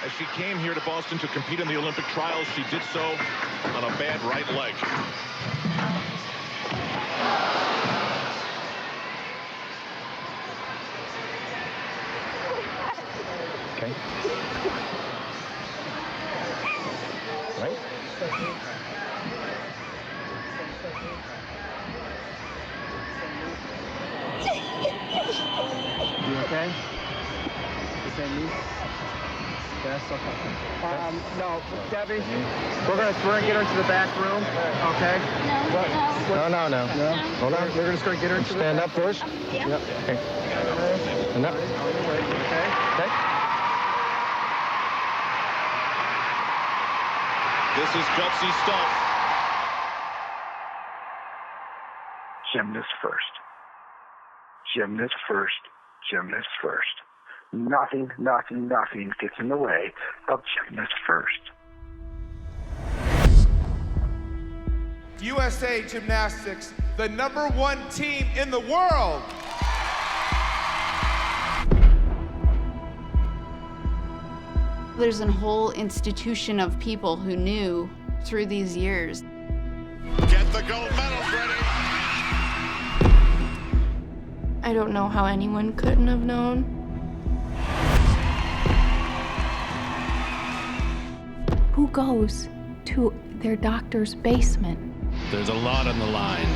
As she came here to Boston to compete in the Olympic trials, she did so on a bad right leg. Okay. Right? You okay? The same knee? Yes, okay. No, Debbie, we're gonna get her to the back room, okay? No. Hold on, we're just gonna get her to stand up first. Yeah. Yep. Okay. Stand up. Okay. Okay. This is gutsy stuff. Gymnast first. Gymnast first. Gymnast first. Nothing gets in the way of gymnast first. USA Gymnastics, the #1 team in the world. There's a whole institution of people who knew through these years. Get the gold medals ready. I don't know how anyone couldn't have known. Who goes to their doctor's basement? There's a lot on the line.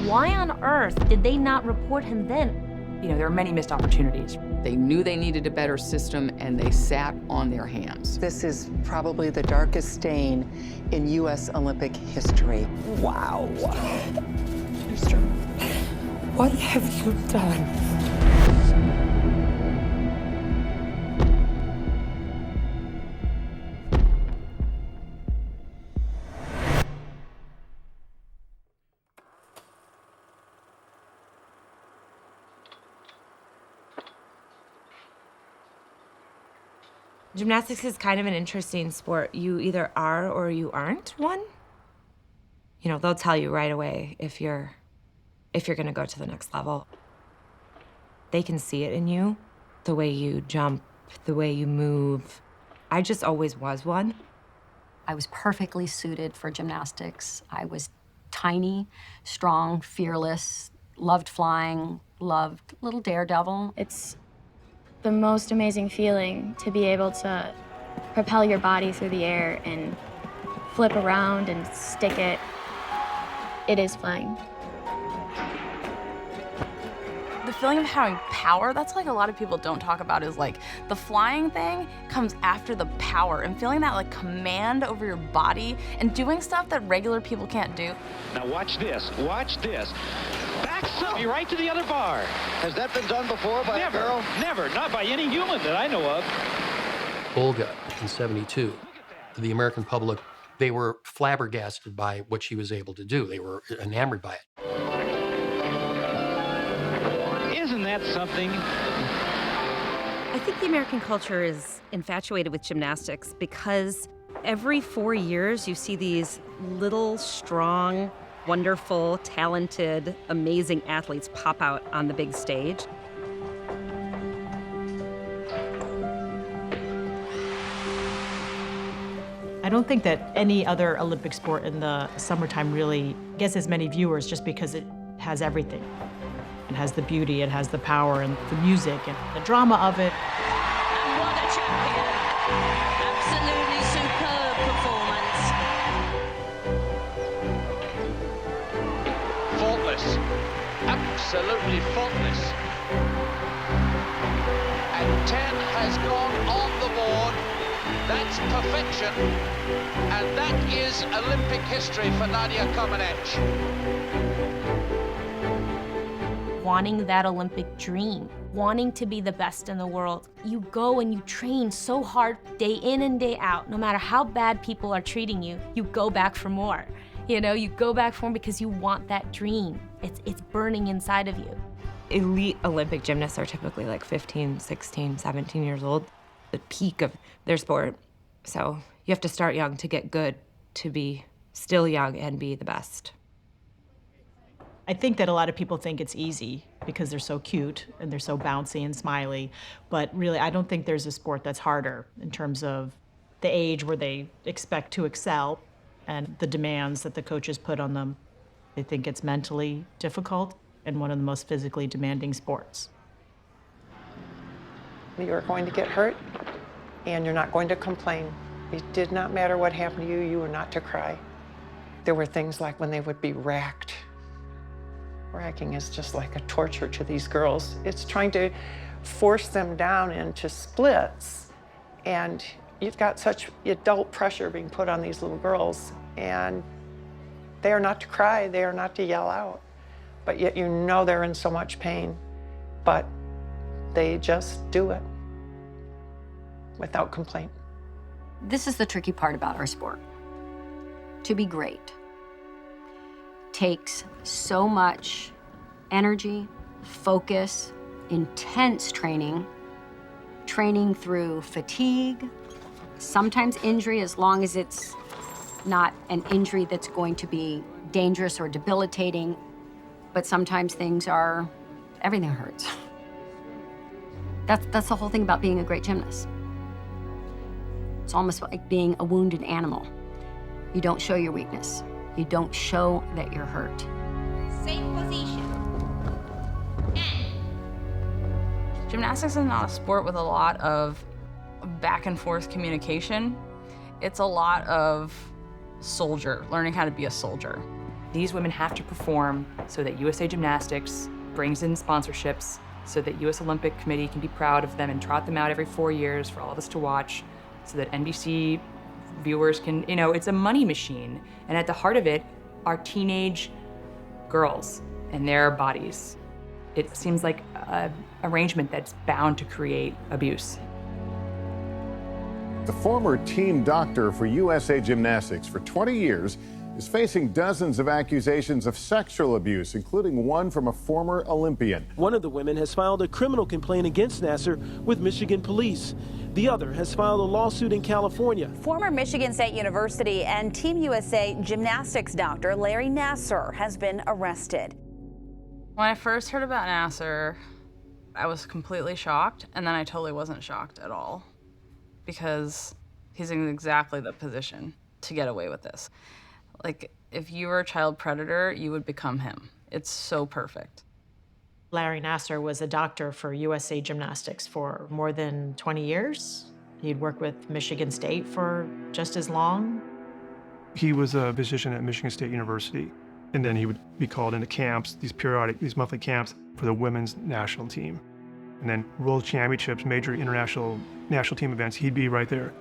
Why on earth did they not report him then? You know, there are many missed opportunities. They knew they needed a better system, and they sat on their hands. This is probably the darkest stain in U.S. Olympic history. Wow. Mister, what have you done? Gymnastics is kind of an interesting sport. You either are or you aren't one. You know, they'll tell you right away if you're gonna go to the next level. They can see it in you, the way you jump, the way you move. I just always was one. I was perfectly suited for gymnastics. I was tiny, strong, fearless, loved flying, loved little daredevil. It's the most amazing feeling to be able to propel your body through the air and flip around and stick it. It is flying. The feeling of having power, that's like a lot of people don't talk about, is like the flying thing comes after the power, and feeling that like command over your body and doing stuff that regular people can't do. Now watch this, Backs up, right to the other bar. Has that been done before by a girl? Never, not by any human that I know of. Olga in '72, the American public, they were flabbergasted by what she was able to do. They were enamored by it. Isn't that something? I think the American culture is infatuated with gymnastics because every 4 years you see these little, strong, wonderful, talented, amazing athletes pop out on the big stage. I don't think that any other Olympic sport in the summertime really gets as many viewers just because it has everything. It has the beauty, it has the power, and the music, and the drama of it. And what a champion. Absolutely superb performance. Faultless. Absolutely faultless. And 10 has gone on the board. That's perfection. And that is Olympic history for Nadia Comaneci. Wanting that Olympic dream, wanting to be the best in the world. You go and you train so hard day in and day out. No matter how bad people are treating you, you go back for more. You know, you go back for more because you want that dream. It's burning inside of you. Elite Olympic gymnasts are typically like 15, 16, 17 years old, the peak of their sport. So you have to start young to get good, to be still young and be the best. I think that a lot of people think it's easy because they're so cute and they're so bouncy and smiley, but really I don't think there's a sport that's harder in terms of the age where they expect to excel and the demands that the coaches put on them. I think it's mentally difficult and one of the most physically demanding sports. You are going to get hurt and you're not going to complain. It did not matter what happened to you, you were not to cry. There were things like when they would be racked. Racking is just like a torture to these girls. It's trying to force them down into splits. And you've got such adult pressure being put on these little girls. And they are not to cry, they are not to yell out. But yet you know they're in so much pain. But they just do it without complaint. This is the tricky part about our sport. To be great takes so much energy, focus, intense training through fatigue, sometimes injury, as long as it's not an injury that's going to be dangerous or debilitating, but sometimes everything hurts. That's the whole thing about being a great gymnast. It's almost like being a wounded animal. You don't show your weakness. You don't show that you're hurt. Same position. Gymnastics is not a sport with a lot of back and forth communication. It's a lot of learning how to be a soldier. These women have to perform so that USA Gymnastics brings in sponsorships, so that US Olympic Committee can be proud of them and trot them out every 4 years for all of us to watch, so that NBC viewers can, it's a money machine. And at the heart of it are teenage girls and their bodies. It seems like an arrangement that's bound to create abuse. The former team doctor for USA Gymnastics for 20 years is facing dozens of accusations of sexual abuse, including one from a former Olympian. One of the women has filed a criminal complaint against Nasser with Michigan police. The other has filed a lawsuit in California. Former Michigan State University and Team USA gymnastics doctor Larry Nasser has been arrested. When I first heard about Nasser, I was completely shocked, and then I totally wasn't shocked at all, because he's in exactly the position to get away with this. Like, if you were a child predator, you would become him. It's so perfect. Larry Nasser was a doctor for USA Gymnastics for more than 20 years. He'd worked with Michigan State for just as long. He was a physician at Michigan State University, and then he would be called into camps, these monthly camps for the women's national team. And then world championships, major international national team events, he'd be right there.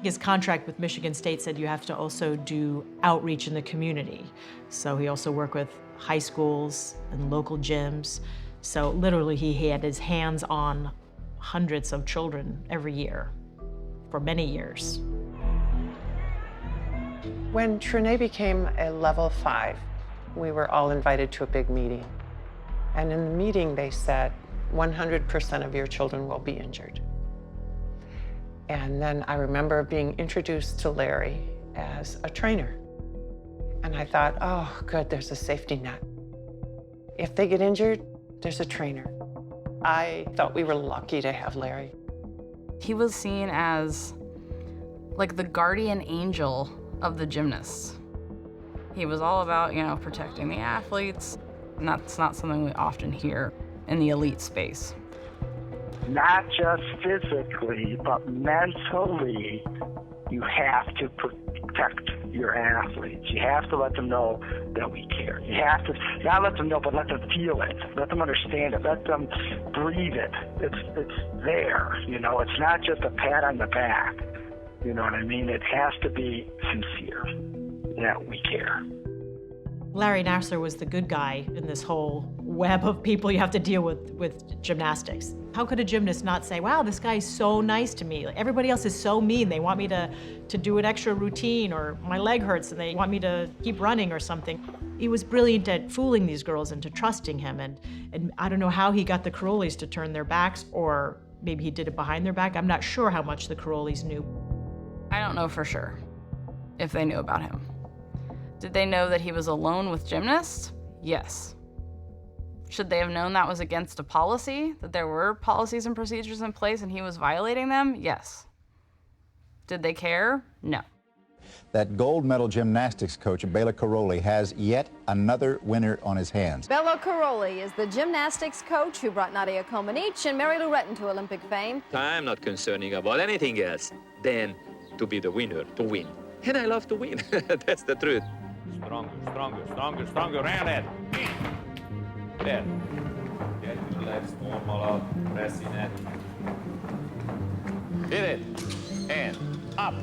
His contract with Michigan State said you have to also do outreach in the community. So he also worked with high schools and local gyms. So literally he had his hands on hundreds of children every year for many years. When Trinae became a level 5, we were all invited to a big meeting. And in the meeting they said, 100% of your children will be injured. And then I remember being introduced to Larry as a trainer. And I thought, oh, good, there's a safety net. If they get injured, there's a trainer. I thought we were lucky to have Larry. He was seen as like the guardian angel of the gymnasts. He was all about, protecting the athletes, and that's not something we often hear in the elite space. Not just physically, but mentally, you have to protect your athletes. You have to let them know that we care. You have to not let them know, but let them feel it. Let them understand it. Let them breathe it. It's there. It's not just a pat on the back. You know what I mean? It has to be sincere that we care. Larry Nasser was the good guy in this whole web of people you have to deal with gymnastics. How could a gymnast not say, wow, this guy's so nice to me. Like, everybody else is so mean. They want me to do an extra routine, or my leg hurts and they want me to keep running or something. He was brilliant at fooling these girls into trusting him. And I don't know how he got the Carolis to turn their backs, or maybe he did it behind their back. I'm not sure how much the Carolis knew. I don't know for sure if they knew about him. Did they know that he was alone with gymnasts? Yes. Should they have known that was against a policy, that there were policies and procedures in place and he was violating them? Yes. Did they care? No. That gold medal gymnastics coach, Bela Karolyi, has yet another winner on his hands. Bela Karolyi is the gymnastics coach who brought Nadia Comaneci and Mary Lou Retton to Olympic fame. I'm not concerning about anything else than to be the winner, to win. And I love to win. That's the truth. Stronger, stronger, stronger, stronger. Around it. There. Get your legs normal out. Pressing it. Hit it. And up.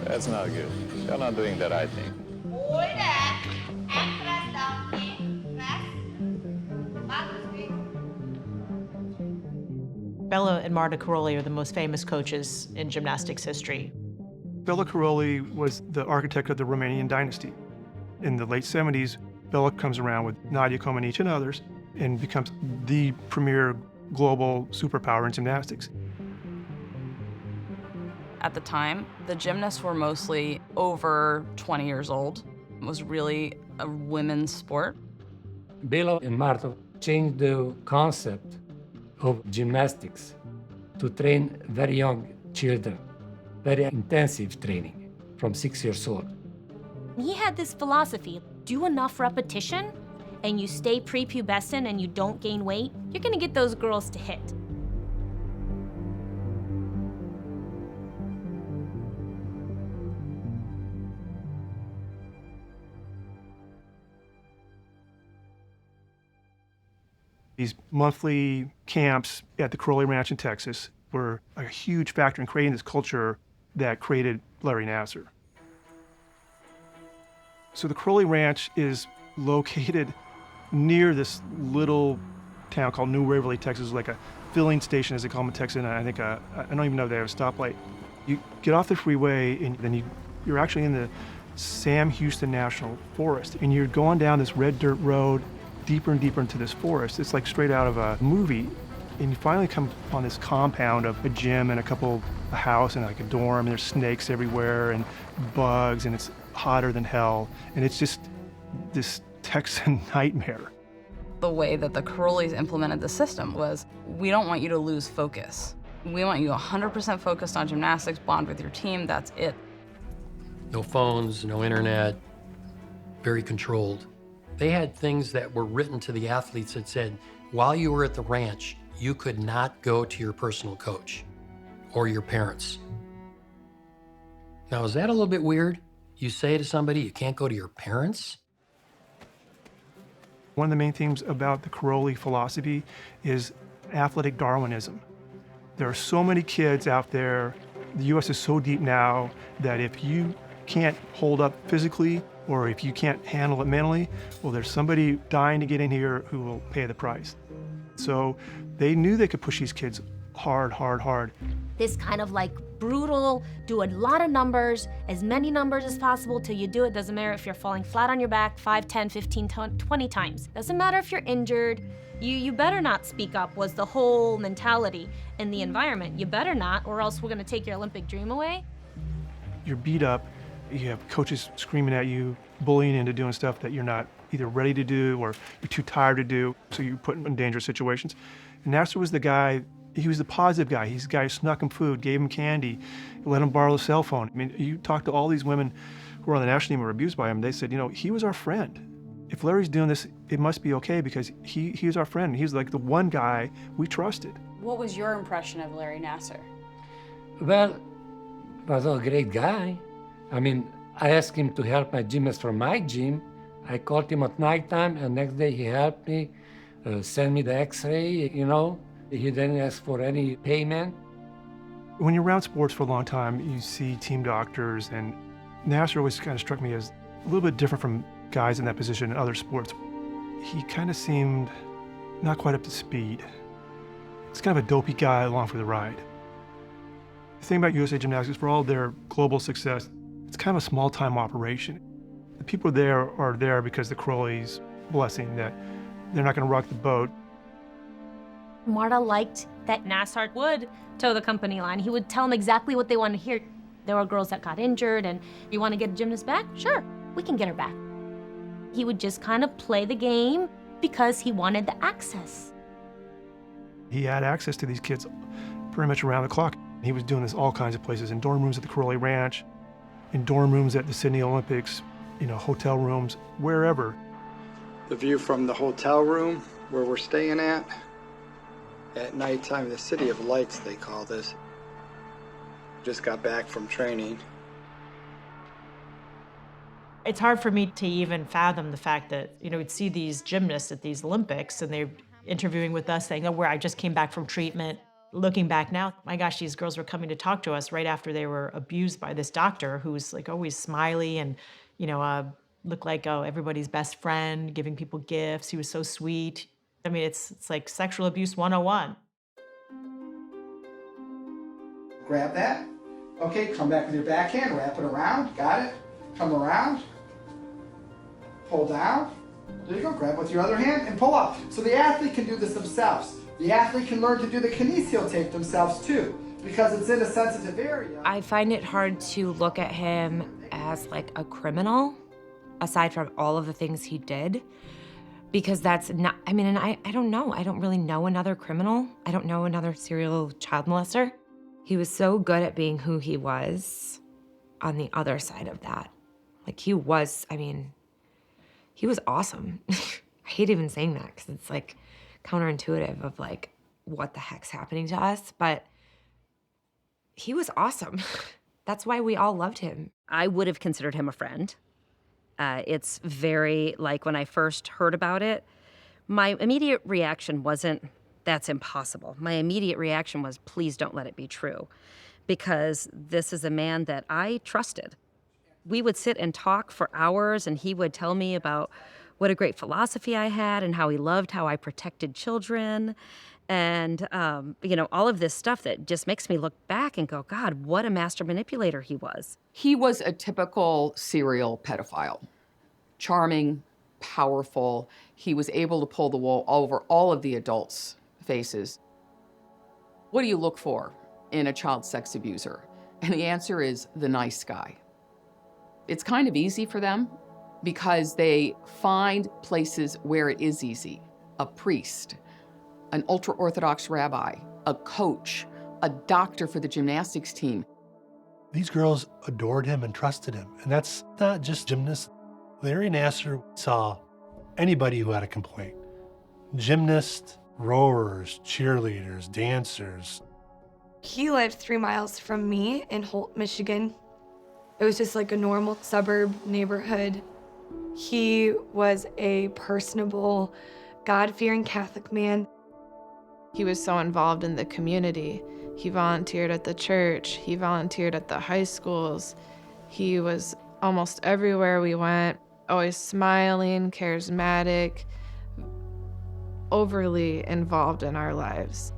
That's not good. You're not doing the right thing. Bela and Marta Karolyi are the most famous coaches in gymnastics history. Bela Karolyi was the architect of the Romanian dynasty. In the late 70s, Bela comes around with Nadia Comaneci and others and becomes the premier global superpower in gymnastics. At the time, the gymnasts were mostly over 20 years old. It was really a women's sport. Bela and Marta changed the concept of gymnastics to train very young children, very intensive training from 6 years old. He had this philosophy, do enough repetition and you stay prepubescent and you don't gain weight, you're gonna get those girls to hit. These monthly camps at the Karolyi Ranch in Texas were a huge factor in creating this culture that created Larry Nassar. So the Karolyi Ranch is located near this little town called New Waverly, Texas, like a filling station, as they call them in Texas, and I think I don't even know if they have a stoplight. You get off the freeway, and then you're actually in the Sam Houston National Forest, and you're going down this red dirt road deeper and deeper into this forest. It's like straight out of a movie, and you finally come upon this compound of a gym and a house and like a dorm, and there's snakes everywhere and bugs, and it's hotter than hell, and it's just this Texan nightmare. The way that the Karolyis implemented the system was, we don't want you to lose focus. We want you 100% focused on gymnastics, bond with your team, that's it. No phones, no internet, very controlled. They had things that were written to the athletes that said, while you were at the ranch, you could not go to your personal coach or your parents. Now, is that a little bit weird? You say to somebody, you can't go to your parents? One of the main themes about the Karolyi philosophy is athletic Darwinism. There are so many kids out there. The U.S. is so deep now that if you can't hold up physically or if you can't handle it mentally, well, there's somebody dying to get in here who will pay the price. So they knew they could push these kids hard, hard, hard. This kind of like brutal, do a lot of numbers, as many numbers as possible till you do it. Doesn't matter if you're falling flat on your back 5, 10, 15, 20 times. Doesn't matter if you're injured. You better not speak up was the whole mentality in the environment. You better not, or else we're gonna take your Olympic dream away. You're beat up, you have coaches screaming at you, bullying into doing stuff that you're not either ready to do or you're too tired to do, so you're put in dangerous situations. And Nassar was the guy, he was the positive guy. He's the guy who snuck him food, gave him candy, let him borrow the cell phone. I mean, you talk to all these women who were on the national team who were abused by him, they said, you know, he was our friend. If Larry's doing this, it must be okay because he was our friend. He was like the one guy we trusted. What was your impression of Larry Nassar? Well, he was a great guy. I mean, I asked him to help my gymnast from my gym. I called him at nighttime, and next day he helped me, send me the x-ray, you know. He didn't ask for any payment. When you're around sports for a long time, you see team doctors, and Nassar always kind of struck me as a little bit different from guys in that position in other sports. He kind of seemed not quite up to speed. He's kind of a dopey guy along for the ride. The thing about USA Gymnastics, for all their global success, it's kind of a small-time operation. The people there are there because the Karolyis' blessing that they're not going to rock the boat. Marta liked that Nassar would toe the company line. He would tell them exactly what they wanted to hear. There were girls that got injured, and you want to get a gymnast back? Sure, we can get her back. He would just kind of play the game because he wanted the access. He had access to these kids pretty much around the clock. He was doing this all kinds of places, in dorm rooms at the Caroli Ranch, in dorm rooms at the Sydney Olympics, hotel rooms, wherever. The view from the hotel room where we're staying at nighttime, the City of Lights, they call this. Just got back from training. It's hard for me to even fathom the fact that, we'd see these gymnasts at these Olympics and they're interviewing with us saying, oh, where I just came back from treatment. Looking back now, my gosh, these girls were coming to talk to us right after they were abused by this doctor who's like always smiley and, looked like everybody's best friend, giving people gifts. He was so sweet. I mean, it's like sexual abuse 101. Grab that. Okay, come back with your backhand, wrap it around, got it? Come around, pull down. There you go, grab with your other hand and pull up. So the athlete can do this themselves. The athlete can learn to do the kinesio tape themselves too, because it's in a sensitive area. I find it hard to look at him as like a criminal, aside from all of the things he did, because that's not, and I don't know. I don't really know another criminal. I don't know another serial child molester. He was so good at being who he was on the other side of that. Like he was awesome. I hate even saying that because it's like counterintuitive of like what the heck's happening to us, but he was awesome. That's why we all loved him. I would have considered him a friend. It's very, like when I first heard about it, my immediate reaction wasn't, that's impossible. My immediate reaction was, please don't let it be true, because this is a man that I trusted. We would sit and talk for hours, and he would tell me about what a great philosophy I had and how he loved how I protected children. And, all of this stuff that just makes me look back and go, God, what a master manipulator he was. He was a typical serial pedophile. Charming, powerful. He was able to pull the wool over all of the adults' faces. What do you look for in a child sex abuser? And the answer is the nice guy. It's kind of easy for them because they find places where it is easy. A priest, an ultra-Orthodox rabbi, a coach, a doctor for the gymnastics team. These girls adored him and trusted him. And that's not just gymnasts. Larry Nassar saw anybody who had a complaint. Gymnasts, rowers, cheerleaders, dancers. He lived 3 miles from me in Holt, Michigan. It was just like a normal suburb neighborhood. He was a personable, God-fearing Catholic man. He was so involved in the community. He volunteered at the church. He volunteered at the high schools. He was almost everywhere we went, always smiling, charismatic, overly involved in our lives.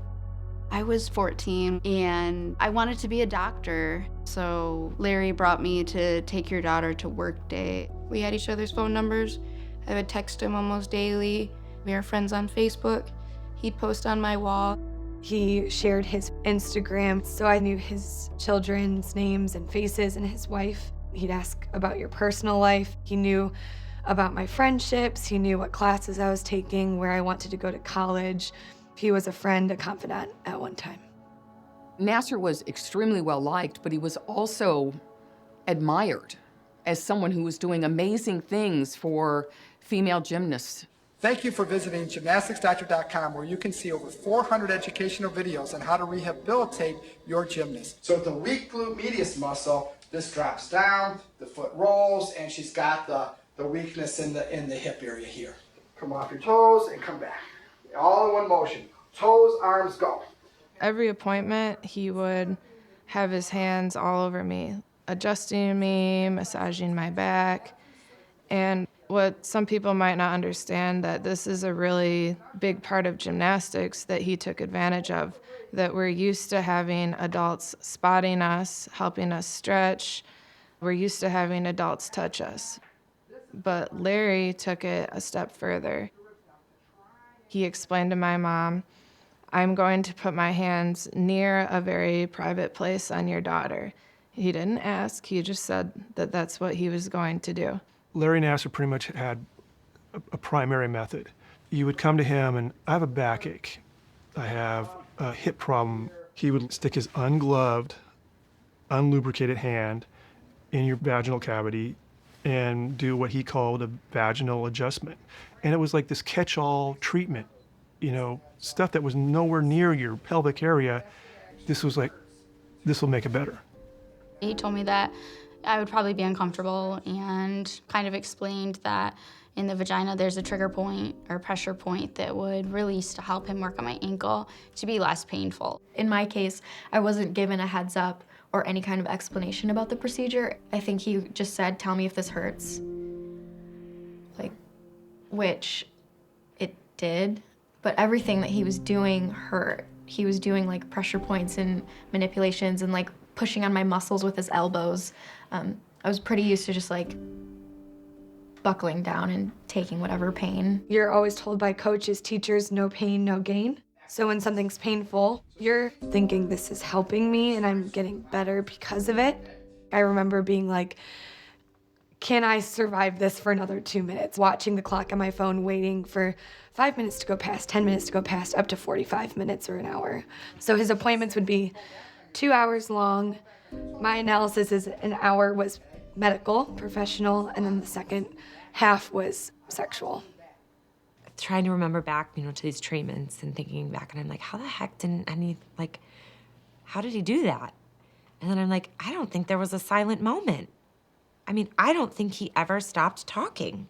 I was 14 and I wanted to be a doctor. So Larry brought me to take your daughter to work day. We had each other's phone numbers. I would text him almost daily. We were friends on Facebook. He'd post on my wall. He shared his Instagram, so I knew his children's names and faces and his wife. He'd ask about your personal life. He knew about my friendships. He knew what classes I was taking, where I wanted to go to college. He was a friend, a confidant at one time. Nassar was extremely well-liked, but he was also admired as someone who was doing amazing things for female gymnasts. Thank you for visiting gymnasticsdoctor.com, where you can see over 400 educational videos on how to rehabilitate your gymnast. So the weak glute medius muscle, this drops down, the foot rolls, and she's got the weakness in the hip area here. Come off your toes and come back. All in one motion. Toes, arms, go. Every appointment, he would have his hands all over me, adjusting me, massaging my back. And what some people might not understand, that this is a really big part of gymnastics that he took advantage of, that we're used to having adults spotting us, helping us stretch. We're used to having adults touch us. But Larry took it a step further. He explained to my mom, I'm going to put my hands near a very private place on your daughter. He didn't ask, he just said that that's what he was going to do. Larry Nassar pretty much had a primary method. You would come to him and, I have a backache. I have a hip problem. He would stick his ungloved, unlubricated hand in your vaginal cavity and do what he called a vaginal adjustment. And it was like this catch-all treatment, you know, stuff that was nowhere near your pelvic area. This was like, this will make it better. He told me that I would probably be uncomfortable and kind of explained that in the vagina there's a trigger point or pressure point that would release to help him work on my ankle to be less painful. In my case, I wasn't given a heads up or any kind of explanation about the procedure. I think he just said, tell me if this hurts. Like, which it did, but everything that he was doing hurt. He was doing like pressure points and manipulations and like pushing on my muscles with his elbows. I was pretty used to just like buckling down and taking whatever pain. You're always told by coaches, teachers, no pain, no gain. So when something's painful, you're thinking this is helping me and I'm getting better because of it. I remember being like, can I survive this for another 2 minutes? Watching the clock on my phone, waiting for 5 minutes to go past, 10 minutes to go past, up to 45 minutes or an hour. So his appointments would be 2 hours long. My analysis is an hour was medical, professional, and then the second half was sexual. Trying to remember back, you know, to these treatments and thinking back, and I'm like, how the heck didn't any, like, how did he do that? And then I'm like, I don't think there was a silent moment. I mean, I don't think he ever stopped talking.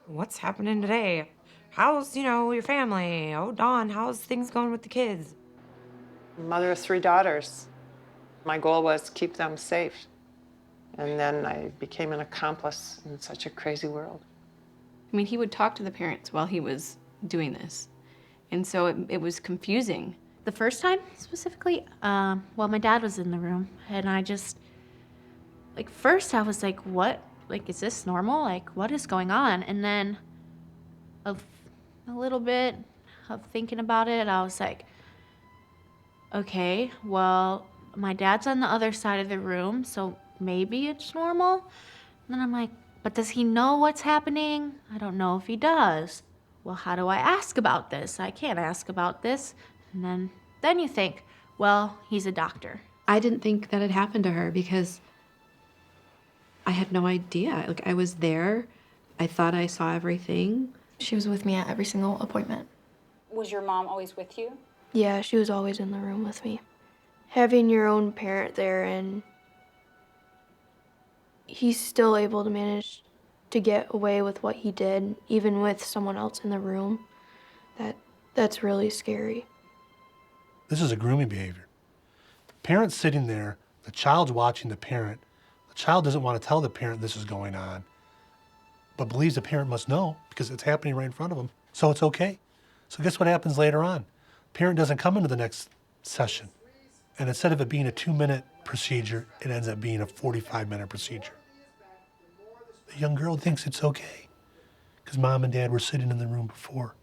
What's happening today? How's, you know, your family? Oh, Dawn, how's things going with the kids? Mother of 3 daughters. My goal was to keep them safe. And then I became an accomplice in such a crazy world. I mean, he would talk to the parents while he was doing this. And so it was confusing. The first time specifically, well, my dad was in the room and I just, like first I was like, what? Like, is this normal? Like, what is going on? And then a little bit of thinking about it, I was like, okay, well, my dad's on the other side of the room, so maybe it's normal. And then I'm like, but does he know what's happening? I don't know if he does. Well, how do I ask about this? I can't ask about this. And then you think, well, he's a doctor. I didn't think that had happened to her because I had no idea. Like, I was there. I thought I saw everything. She was with me at every single appointment. Was your mom always with you? Yeah, she was always in the room with me. Having your own parent there, and he's still able to manage to get away with what he did, even with someone else in the room, that's really scary. This is a grooming behavior. Parents sitting there, the child's watching the parent. The child doesn't want to tell the parent this is going on, but believes the parent must know because it's happening right in front of them, so it's okay. So guess what happens later on? Parent doesn't come into the next session. And instead of it being a 2-minute procedure, it ends up being a 45-minute procedure. The young girl thinks it's okay because mom and dad were sitting in the room before.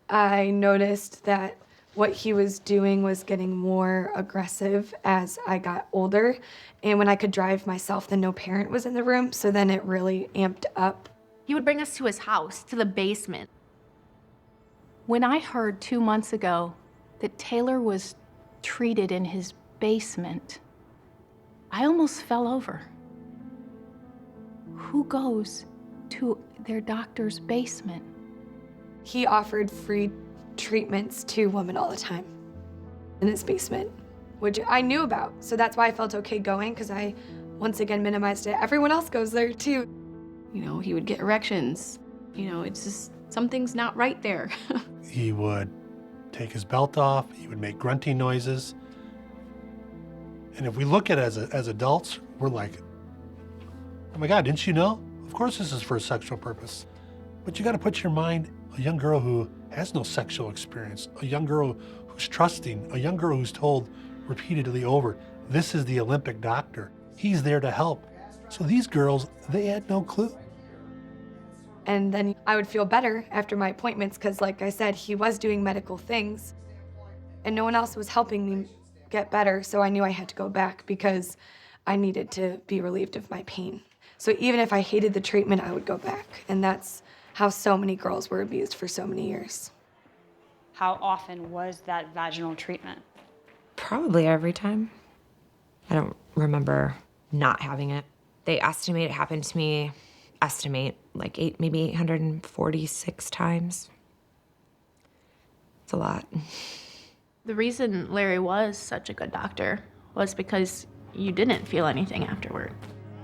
I noticed that what he was doing was getting more aggressive as I got older. And when I could drive myself, then no parent was in the room, so then it really amped up. He would bring us to his house, to the basement. When I heard 2 months ago that Taylor was treated in his basement, I almost fell over. Who goes to their doctor's basement? He offered free treatments to women all the time in his basement, which I knew about. So that's why I felt okay going, because I, once again, minimized it. Everyone else goes there too. You know, he would get erections. You know, it's just, something's not right there. He would take his belt off, he would make grunting noises. And if we look at it as adults, we're like, oh my God, didn't you know? Of course this is for a sexual purpose. But you gotta put your mind, a young girl who has no sexual experience, a young girl who's trusting, a young girl who's told repeatedly over, this is the Olympic doctor. He's there to help. So these girls, they had no clue. And then I would feel better after my appointments because, like I said, he was doing medical things and no one else was helping me get better. So I knew I had to go back because I needed to be relieved of my pain. So even if I hated the treatment, I would go back. And that's how so many girls were abused for so many years. How often was that vaginal treatment? Probably every time. I don't remember not having it. They estimate it happened to me, like maybe 846 times. It's a lot. The reason Larry was such a good doctor was because you didn't feel anything afterward.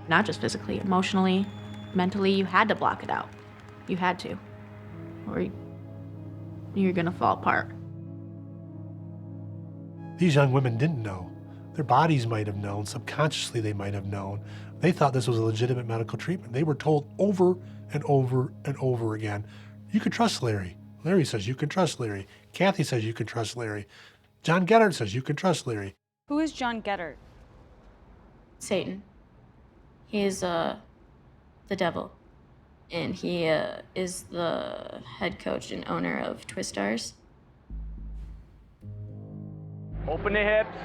Not just physically, emotionally, mentally, you had to block it out. You had to, or you're gonna fall apart. These young women didn't know. Their bodies might have known, subconsciously they might have known. They thought this was a legitimate medical treatment. They were told over and over and over again, you can trust Larry. Larry says you can trust Larry. Kathy says you can trust Larry. John Geddard says you can trust Larry. Who is John Geddard? Satan. He is the devil. And he is the head coach and owner of Twistars. Open the hips.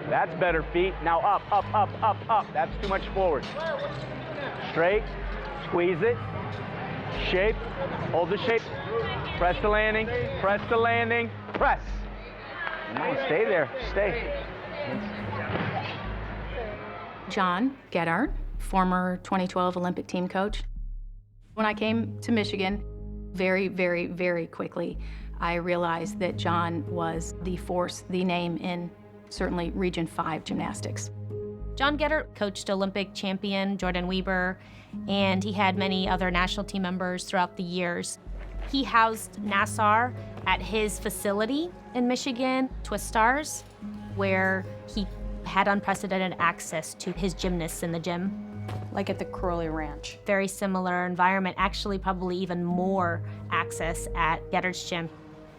That's better, feet. Now up, up, up, up, up. That's too much forward. Straight. Squeeze it. Shape. Hold the shape. Press the landing. Press the landing. Press. No, stay there. Stay. John Geddard, former 2012 Olympic team coach. When I came to Michigan, very, very, very quickly, I realized that John was the force, the name in certainly Region 5 gymnastics. John Geddard coached Olympic champion Jordan Weber, and he had many other national team members throughout the years. He housed Nassar at his facility in Michigan, Twistars, where he had unprecedented access to his gymnasts in the gym. Like at the Crowley Ranch. Very similar environment, actually probably even more access at Geddard's gym.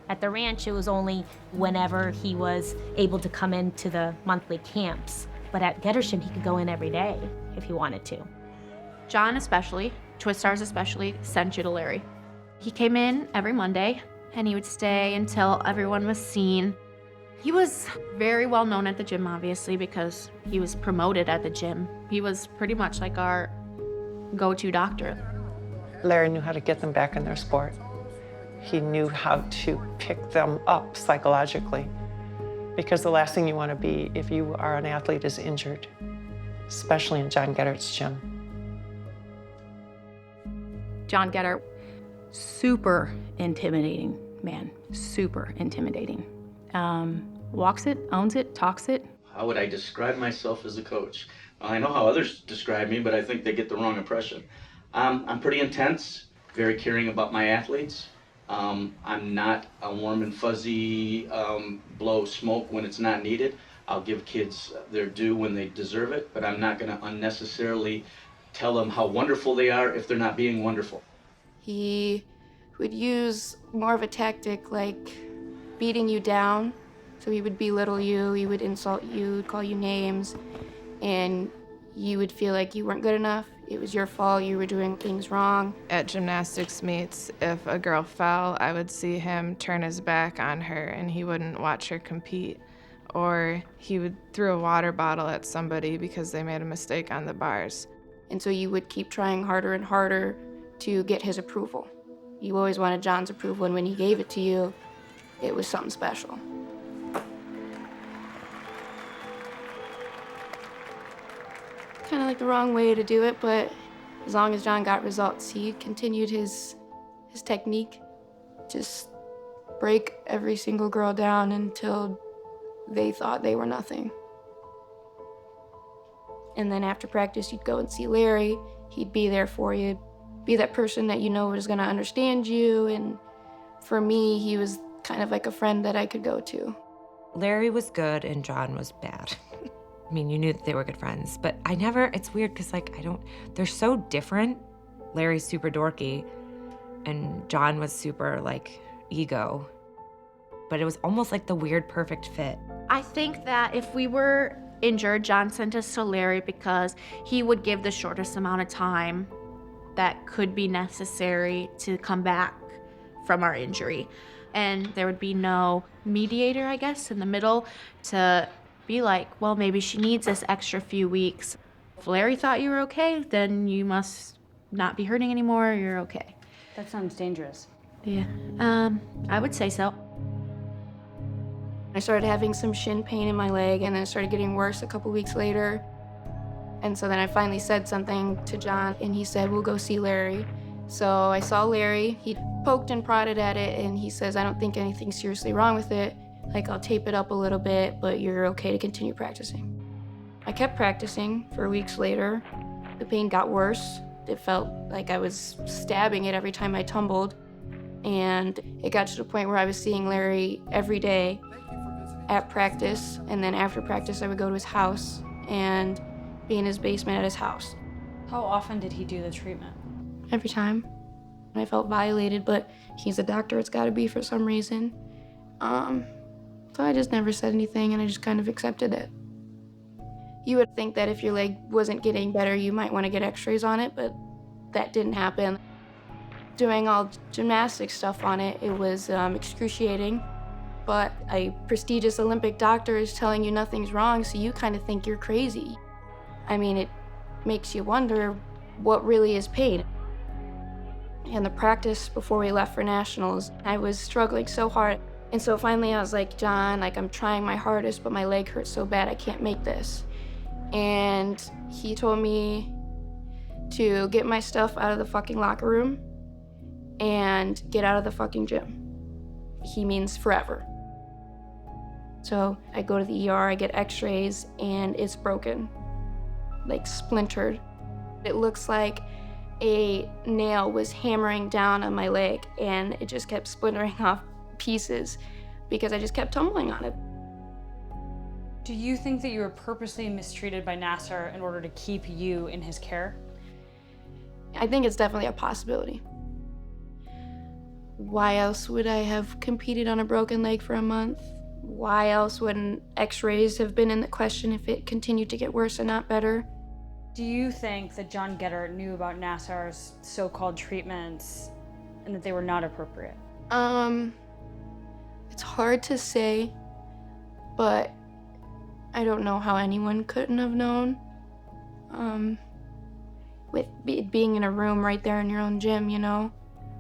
At the ranch, it was only whenever he was able to come into the monthly camps. But at Geddard's gym, he could go in every day if he wanted to. John especially, Twistars especially, sent you to Larry. He came in every Monday, and he would stay until everyone was seen. He was very well known at the gym, obviously, because he was promoted at the gym. He was pretty much like our go-to doctor. Larry knew how to get them back in their sport. He knew how to pick them up psychologically, because the last thing you want to be if you are an athlete is injured, especially in John Geddard's gym. John Geddard, super intimidating man, super intimidating. Walks it, owns it, talks it. How would I describe myself as a coach? Well, I know how others describe me, but I think they get the wrong impression. I'm pretty intense, very caring about my athletes. I'm not a warm and fuzzy, blow smoke when it's not needed. I'll give kids their due when they deserve it, but I'm not going to unnecessarily tell them how wonderful they are if they're not being wonderful. He would use more of a tactic like beating you down. So he would belittle you, he would insult you, call you names, and you would feel like you weren't good enough. It was your fault, you were doing things wrong. At gymnastics meets, if a girl fell, I would see him turn his back on her and he wouldn't watch her compete. Or he would throw a water bottle at somebody because they made a mistake on the bars. And so you would keep trying harder and harder to get his approval. You always wanted John's approval, and when he gave it to you, it was something special. Kind of like the wrong way to do it, but as long as John got results, he continued his technique. Just break every single girl down until they thought they were nothing. And then after practice, you'd go and see Larry. He'd be there for you, be that person that you know was gonna understand you. And for me, he was kind of like a friend that I could go to. Larry was good and John was bad. I mean, you knew that they were good friends, but it's weird because they're so different. Larry's super dorky and John was super ego, but it was almost like the weird perfect fit. I think that if we were injured, John sent us to Larry because he would give the shortest amount of time that could be necessary to come back from our injury. And there would be no mediator, I guess, in the middle to be like, well, maybe she needs this extra few weeks. If Larry thought you were okay, then you must not be hurting anymore, you're okay. That sounds dangerous. Yeah, I would say so. I started having some shin pain in my leg, and then it started getting worse a couple weeks later. And so then I finally said something to John, and he said, we'll go see Larry. So I saw Larry. He poked and prodded at it, and he says, I don't think anything's seriously wrong with it. Like, I'll tape it up a little bit, but you're okay to continue practicing. I kept practicing for weeks later. The pain got worse. It felt like I was stabbing it every time I tumbled. And it got to the point where I was seeing Larry every day at practice, and then after practice I would go to his house and be in his basement at his house. How often did he do the treatment? Every time. I felt violated, but he's a doctor, it's gotta be for some reason. So I just never said anything, and I just kind of accepted it. You would think that if your leg wasn't getting better, you might want to get x-rays on it, but that didn't happen. Doing all gymnastic stuff on it, it was excruciating. But a prestigious Olympic doctor is telling you nothing's wrong, so you kind of think you're crazy. I mean, it makes you wonder what really is pain. And the practice before we left for nationals, I was struggling so hard. And so finally I was like, John, like, I'm trying my hardest, but my leg hurts so bad I can't make this. And he told me to get my stuff out of the fucking locker room and get out of the fucking gym. He means forever. So I go to the ER, I get x-rays, and it's broken, like splintered. It looks like a nail was hammering down on my leg, and it just kept splintering off pieces because I just kept tumbling on it. Do you think that you were purposely mistreated by Nasser in order to keep you in his care? I think it's definitely a possibility. Why else would I have competed on a broken leg for a month? Why else wouldn't x-rays have been in the question if it continued to get worse and not better? Do you think that John Getter knew about Nassar's so-called treatments and that they were not appropriate? It's hard to say, but I don't know how anyone couldn't have known. With being in a room right there in your own gym, you know?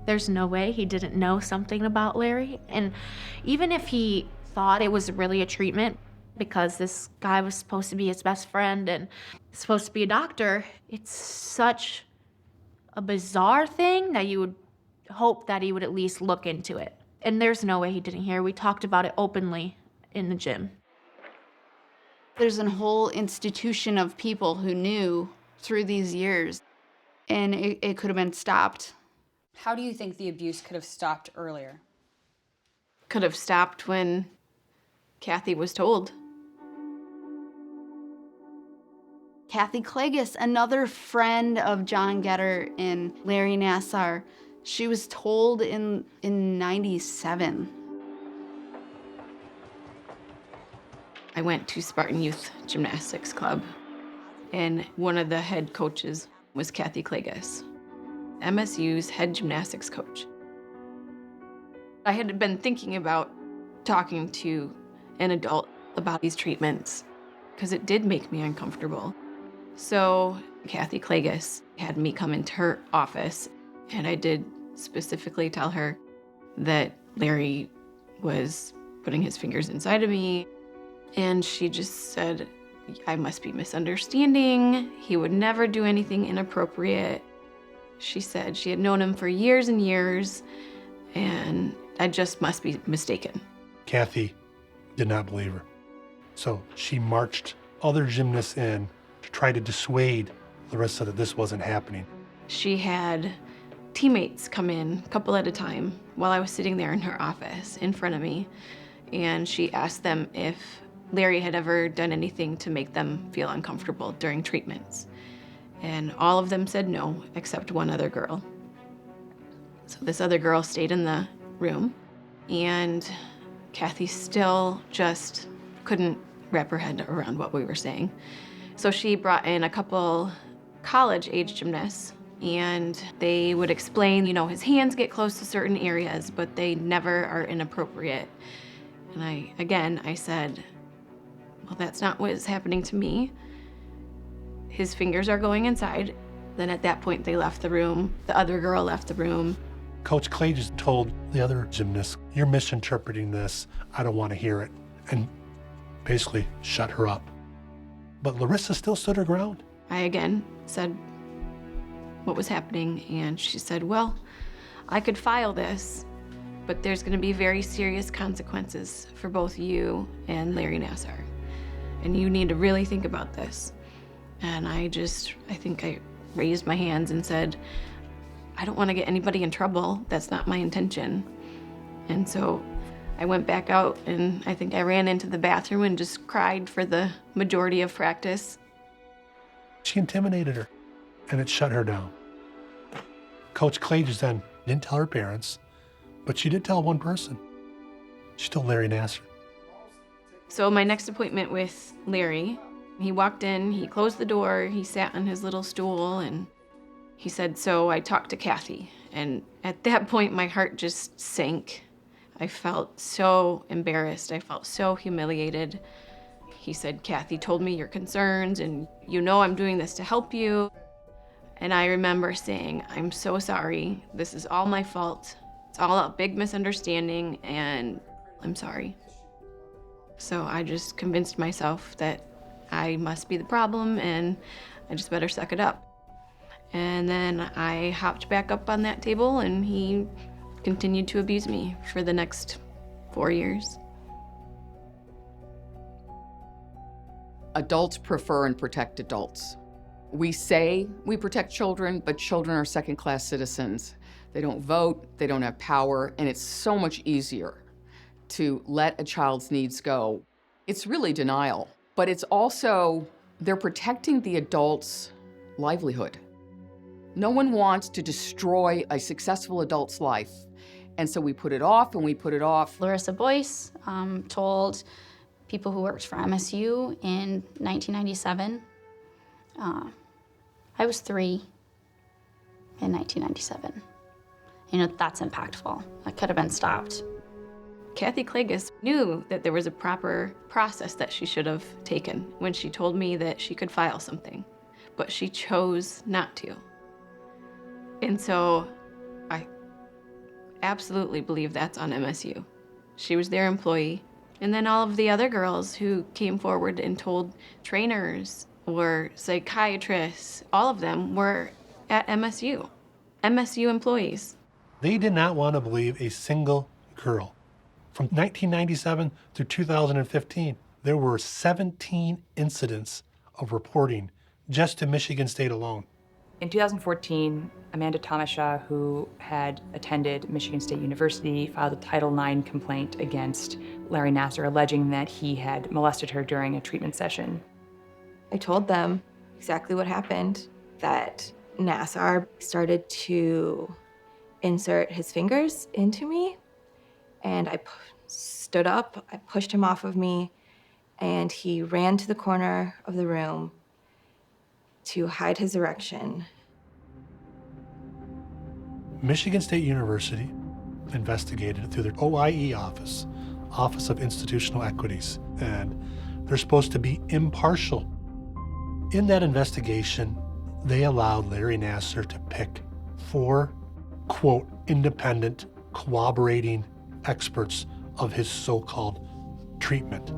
There's no way he didn't know something about Larry. And even if he thought it was really a treatment because this guy was supposed to be his best friend and supposed to be a doctor, it's such a bizarre thing that you would hope that he would at least look into it. And there's no way he didn't hear. We talked about it openly in the gym. There's a whole institution of people who knew through these years, and it could have been stopped. How do you think the abuse could have stopped earlier? Could have stopped when Kathy was told. Kathy Klages, another friend of John Getter and Larry Nassar, she was told in 97. I went to Spartan Youth Gymnastics Club, and one of the head coaches was Kathy Klages, MSU's head gymnastics coach. I had been thinking about talking to an adult about these treatments because it did make me uncomfortable. So Kathy Klages had me come into her office, and I did specifically tell her that Larry was putting his fingers inside of me. And she just said, I must be misunderstanding. He would never do anything inappropriate. She said she had known him for years and years, and I just must be mistaken. Kathy did not believe her. So she marched other gymnasts in to try to dissuade Larissa that this wasn't happening. She had teammates come in, a couple at a time, while I was sitting there in her office in front of me, and she asked them if Larry had ever done anything to make them feel uncomfortable during treatments. And all of them said no, except one other girl. So this other girl stayed in the room, and Kathy still just couldn't wrap her head around what we were saying. So she brought in a couple college-age gymnasts, and they would explain, you know, his hands get close to certain areas, but they never are inappropriate. And I said, well, that's not what is happening to me. His fingers are going inside. Then at that point, they left the room. The other girl left the room. Coach Clay just told the other gymnasts, "You're misinterpreting this. I don't want to hear it," and basically shut her up. But Larissa still stood her ground. I again said what was happening, and she said, well, I could file this, but there's going to be very serious consequences for both you and Larry Nassar. And you need to really think about this. And I think I raised my hands and said, I don't want to get anybody in trouble. That's not my intention. And so I went back out, and I think I ran into the bathroom and just cried for the majority of practice. She intimidated her, and it shut her down. Coach Clay just then didn't tell her parents, but she did tell one person. She told Larry Nassar. So my next appointment with Larry, he walked in, he closed the door, he sat on his little stool, and he said, so I talked to Kathy. And at that point, my heart just sank. I felt so embarrassed. I felt so humiliated. He said, Kathy told me your concerns, and you know I'm doing this to help you. And I remember saying, I'm so sorry. This is all my fault. It's all a big misunderstanding, and I'm sorry. So I just convinced myself that I must be the problem, and I just better suck it up. And then I hopped back up on that table, and he continued to abuse me for the next 4 years. Adults prefer and protect adults. We say we protect children, but children are second-class citizens. They don't vote, they don't have power, and it's so much easier to let a child's needs go. It's really denial, but it's also, they're protecting the adult's livelihood. No one wants to destroy a successful adult's life. And so we put it off and we put it off. Larissa Boyce told people who worked for MSU in 1997. I was 3 in 1997. You know, that's impactful. That could have been stopped. Kathy Klages knew that there was a proper process that she should have taken when she told me that she could file something, but she chose not to. And so I absolutely believe that's on MSU. She was their employee. And then all of the other girls who came forward and told trainers or psychiatrists, all of them were at MSU employees. They did not want to believe a single girl. From 1997 to 2015, there were 17 incidents of reporting just to Michigan State alone. In 2014, Amanda Tomasha, who had attended Michigan State University, filed a Title IX complaint against Larry Nassar, alleging that he had molested her during a treatment session. I told them exactly what happened, that Nassar started to insert his fingers into me, and I stood up, I pushed him off of me, and he ran to the corner of the room to hide his erection. Michigan State University investigated through their OIE office, Office of Institutional Equities, and they're supposed to be impartial. In that investigation, they allowed Larry Nassar to pick 4, quote, independent, corroborating experts of his so-called treatment.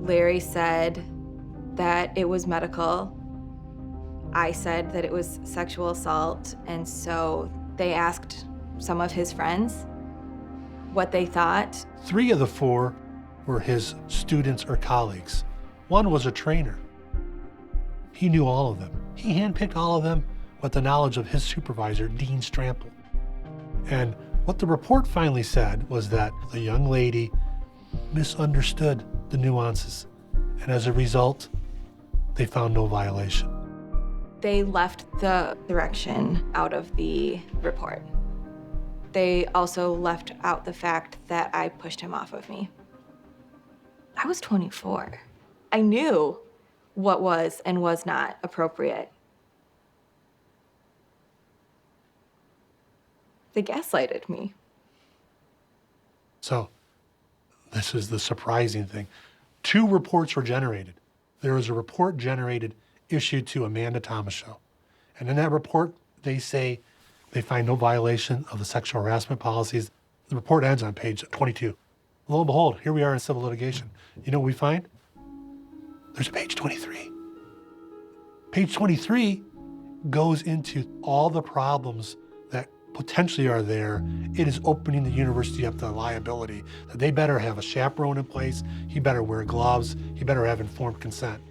Larry said that it was medical. I said that it was sexual assault, and so they asked some of his friends what they thought. 3 of the 4 were his students or colleagues. 1 was a trainer. He knew all of them. He handpicked all of them with the knowledge of his supervisor, Dean Strample. And what the report finally said was that the young lady misunderstood the nuances, and as a result, they found no violation. They left the erection out of the report. They also left out the fact that I pushed him off of me. I was 24. I knew what was and was not appropriate. They gaslighted me. So, this is the surprising thing. 2 reports were generated. There was a report generated issued to Amanda Tomasha. And in that report, they say They find no violation of the sexual harassment policies. The report ends on page 22. Lo and behold, here we are in civil litigation. You know what we find? There's a page 23. Page 23 goes into all the problems that potentially are there. It is opening the university up to liability, that they better have a chaperone in place, he better wear gloves, he better have informed consent.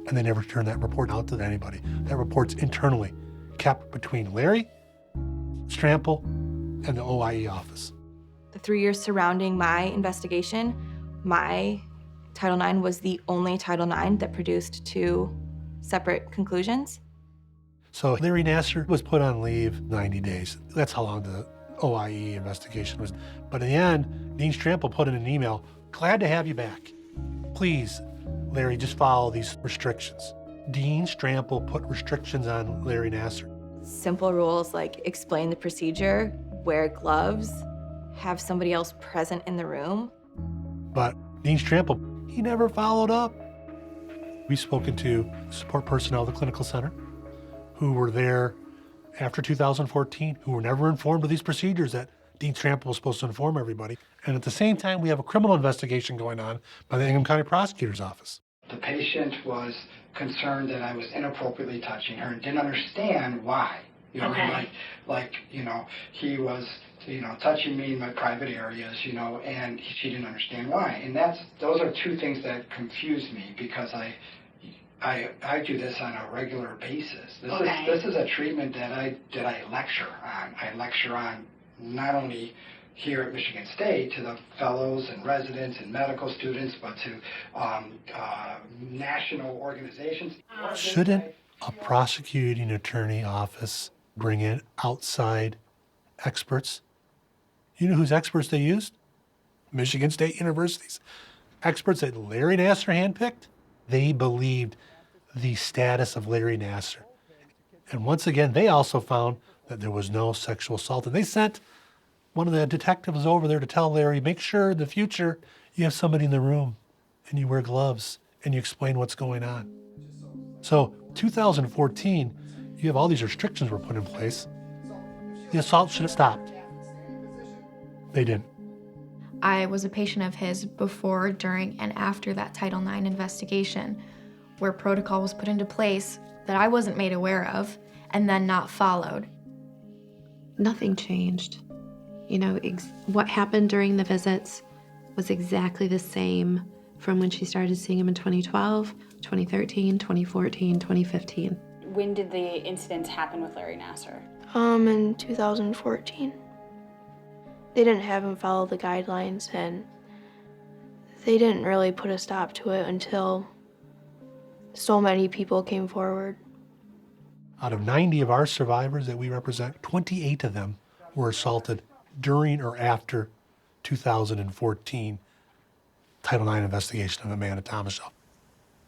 And they never turn that report out to anybody. That report's internally kept between Larry, Strample, and the OIE office. The 3 years surrounding my investigation, my Title IX was the only Title IX that produced 2 separate conclusions. So Larry Nassar was put on leave 90 days. That's how long the OIE investigation was. But in the end, Dean Strample put in an email, glad to have you back. Please, Larry, just follow these restrictions. Dean Strample put restrictions on Larry Nassar. Simple rules like explain the procedure, wear gloves, have somebody else present in the room. But Dean Strample, he never followed up. We've spoken to support personnel of the clinical center who were there after 2014, who were never informed of these procedures that Dean Strample was supposed to inform everybody. And at the same time, we have a criminal investigation going on by the Ingham County Prosecutor's Office. The patient was concerned that I was inappropriately touching her and didn't understand why. You know, Okay. He was, touching me in my private areas, and she didn't understand why. And those are two things that confuse me because I do this on a regular basis. This is a treatment that I lecture on. I lecture on not only here at Michigan State to the fellows and residents and medical students, but to national organizations. Shouldn't a prosecuting attorney office bring in outside experts? You know whose experts they used? Michigan State University's experts that Larry Nassar handpicked. They believed the status of Larry Nassar. And once again, they also found that there was no sexual assault. And they sent one of the detectives over there to tell Larry, make sure in the future you have somebody in the room and you wear gloves and you explain what's going on. So 2014, you have all these restrictions were put in place. The assault should have stopped. They didn't. I was a patient of his before, during, and after that Title IX investigation, where protocol was put into place that I wasn't made aware of and then not followed. Nothing changed. What happened during the visits was exactly the same from when she started seeing him in 2012, 2013, 2014, 2015. When did the incidents happen with Larry Nassar? In 2014. They didn't have him follow the guidelines, and they didn't really put a stop to it until so many people came forward. Out of 90 of our survivors that we represent, 28 of them were assaulted during or after 2014 Title IX investigation of Amanda Thomas.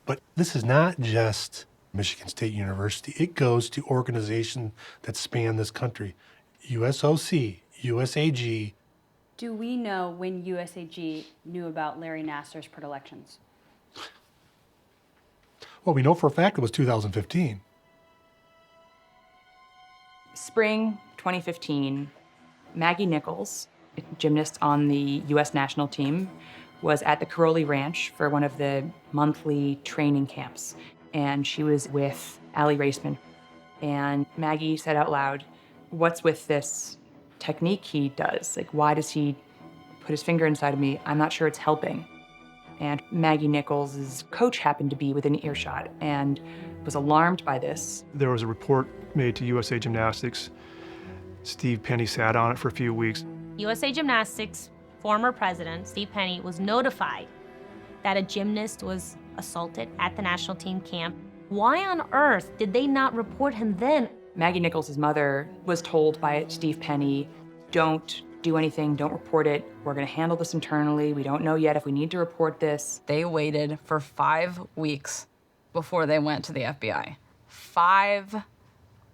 But this is not just Michigan State University. It goes to organizations that span this country. USOC, USAG. Do we know when USAG knew about Larry Nassar's predilections? Well, we know for a fact it was 2015. Spring 2015, Maggie Nichols, a gymnast on the U.S. national team, was at the Caroli Ranch for one of the monthly training camps. And she was with Allie Raceman. And Maggie said out loud, "What's with this technique he does? Like, why does he put his finger inside of me? I'm not sure it's helping." And Maggie Nichols' coach happened to be within earshot and was alarmed by this. There was a report made to USA Gymnastics. Steve Penny sat on it for a few weeks. USA Gymnastics former president, Steve Penny, was notified that a gymnast was assaulted at the national team camp. Why on earth did they not report him then? Maggie Nichols' mother was told by Steve Penny, "Don't do anything, don't report it. We're gonna handle this internally. We don't know yet if we need to report this." They waited for 5 weeks before they went to the FBI. 5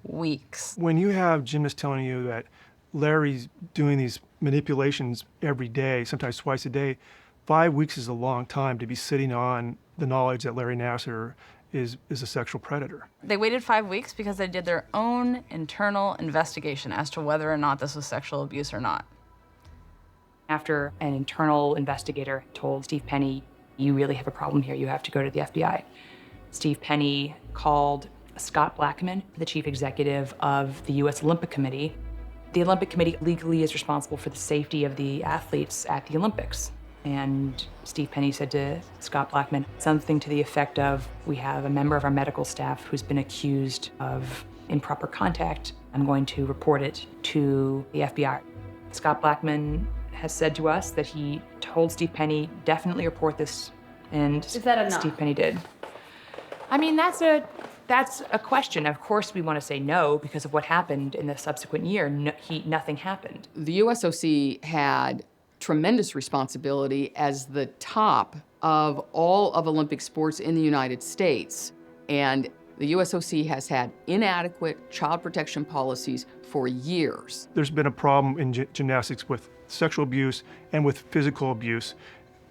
weeks. When you have gymnasts telling you that Larry's doing these manipulations every day, sometimes twice a day, 5 weeks is a long time to be sitting on the knowledge that Larry Nassar is a sexual predator. They waited 5 weeks because they did their own internal investigation as to whether or not this was sexual abuse or not. After an internal investigator told Steve Penny, you really have a problem here, you have to go to the FBI. Steve Penny called Scott Blackman, the chief executive of the U.S. Olympic Committee. The Olympic Committee legally is responsible for the safety of the athletes at the Olympics. And Steve Penny said to Scott Blackman something to the effect of, we have a member of our medical staff who's been accused of improper contact. I'm going to report it to the FBI. Scott Blackman has said to us that he told Steve Penny, definitely report this, and Is that enough? Steve Penny did. I mean, that's a question. Of course we want to say no because of what happened in the subsequent year. Nothing happened. The USOC had tremendous responsibility as the top of all of Olympic sports in the United States. And the USOC has had inadequate child protection policies for years. There's been a problem in gymnastics with sexual abuse and with physical abuse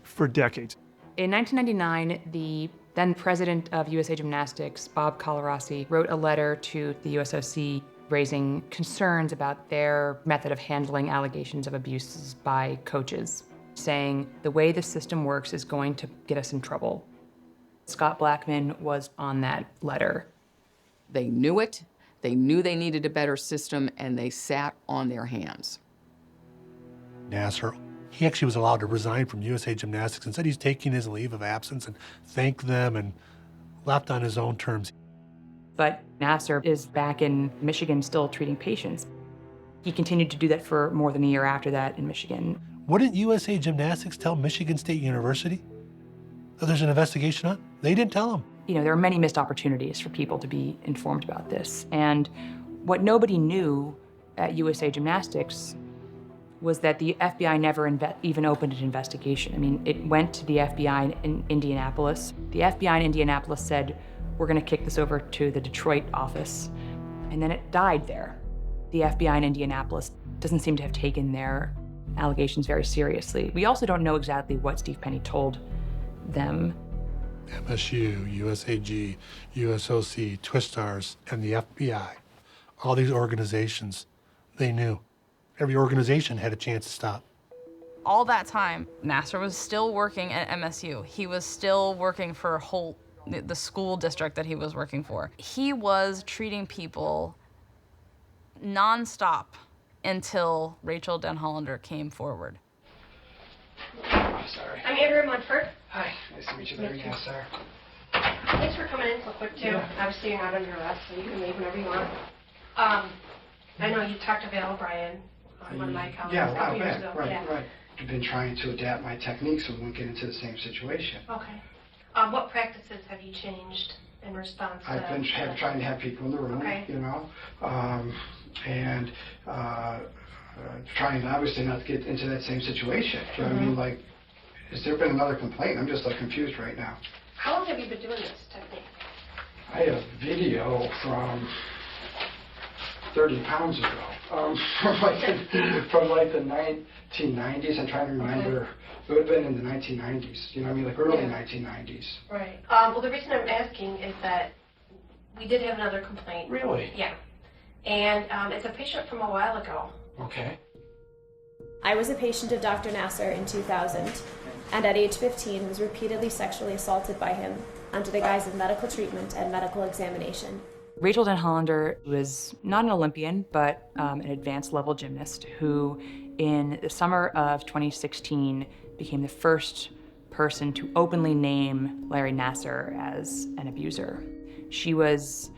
for decades. In 1999, the then president of USA Gymnastics, Bob Colarossi, wrote a letter to the USOC raising concerns about their method of handling allegations of abuses by coaches, saying the way the system works is going to get us in trouble. Scott Blackman was on that letter. They knew it, they knew they needed a better system, and they sat on their hands. Nassar, he actually was allowed to resign from USA Gymnastics and said he's taking his leave of absence and thanked them and left on his own terms. But Nassar is back in Michigan still treating patients. He continued to do that for more than a year after that in Michigan. Wouldn't USA Gymnastics tell Michigan State University that there's an investigation on? They didn't tell them. You know, there are many missed opportunities for people to be informed about this. And what nobody knew at USA Gymnastics was that the FBI never even opened an investigation. I mean, it went to the FBI in Indianapolis. The FBI in Indianapolis said, we're gonna kick this over to the Detroit office. And then it died there. The FBI in Indianapolis doesn't seem to have taken their allegations very seriously. We also don't know exactly what Steve Penny told them. MSU, USAG, USOC, Twistars, and the FBI, all these organizations, they knew. Every organization had a chance to stop. All that time, Nassar was still working at MSU. He was still working for Holt, the school district that he was working for. He was treating people nonstop until Rachel Den Hollander came forward. I'm sorry. I'm Andrea Munford. Hi, nice to meet you, Larry Nassar. Thanks for coming in so quick, too. Yeah. Obviously, you're not under arrest, so you can leave whenever you want. I know you talked to Val O'Brien, one of my colleagues, a couple years ago. Right. I've been trying to adapt my techniques so we won't get into the same situation. Okay. What practices have you changed in response to... I've been trying to have people in the room, you know, and trying obviously not to get into that same situation. Do you know what I mean? Like, has there been another complaint? I'm just like confused right now. How long have you been doing this technique? I had a video from 30 pounds ago, from like the 1990s. I'm trying to remember. It would have been in the 1990s, you know what I mean, like early 1990s. Right. Well, the reason I'm asking is that we did have another complaint. Really? Yeah. And it's a patient from a while ago. Okay. I was a patient of Dr. Nassar in 2000, and at age 15 was repeatedly sexually assaulted by him under the guise of medical treatment and medical examination. Rachel Den Hollander was not an Olympian, but an advanced level gymnast who, in the summer of 2016, became the first person to openly name Larry Nassar as an abuser. She was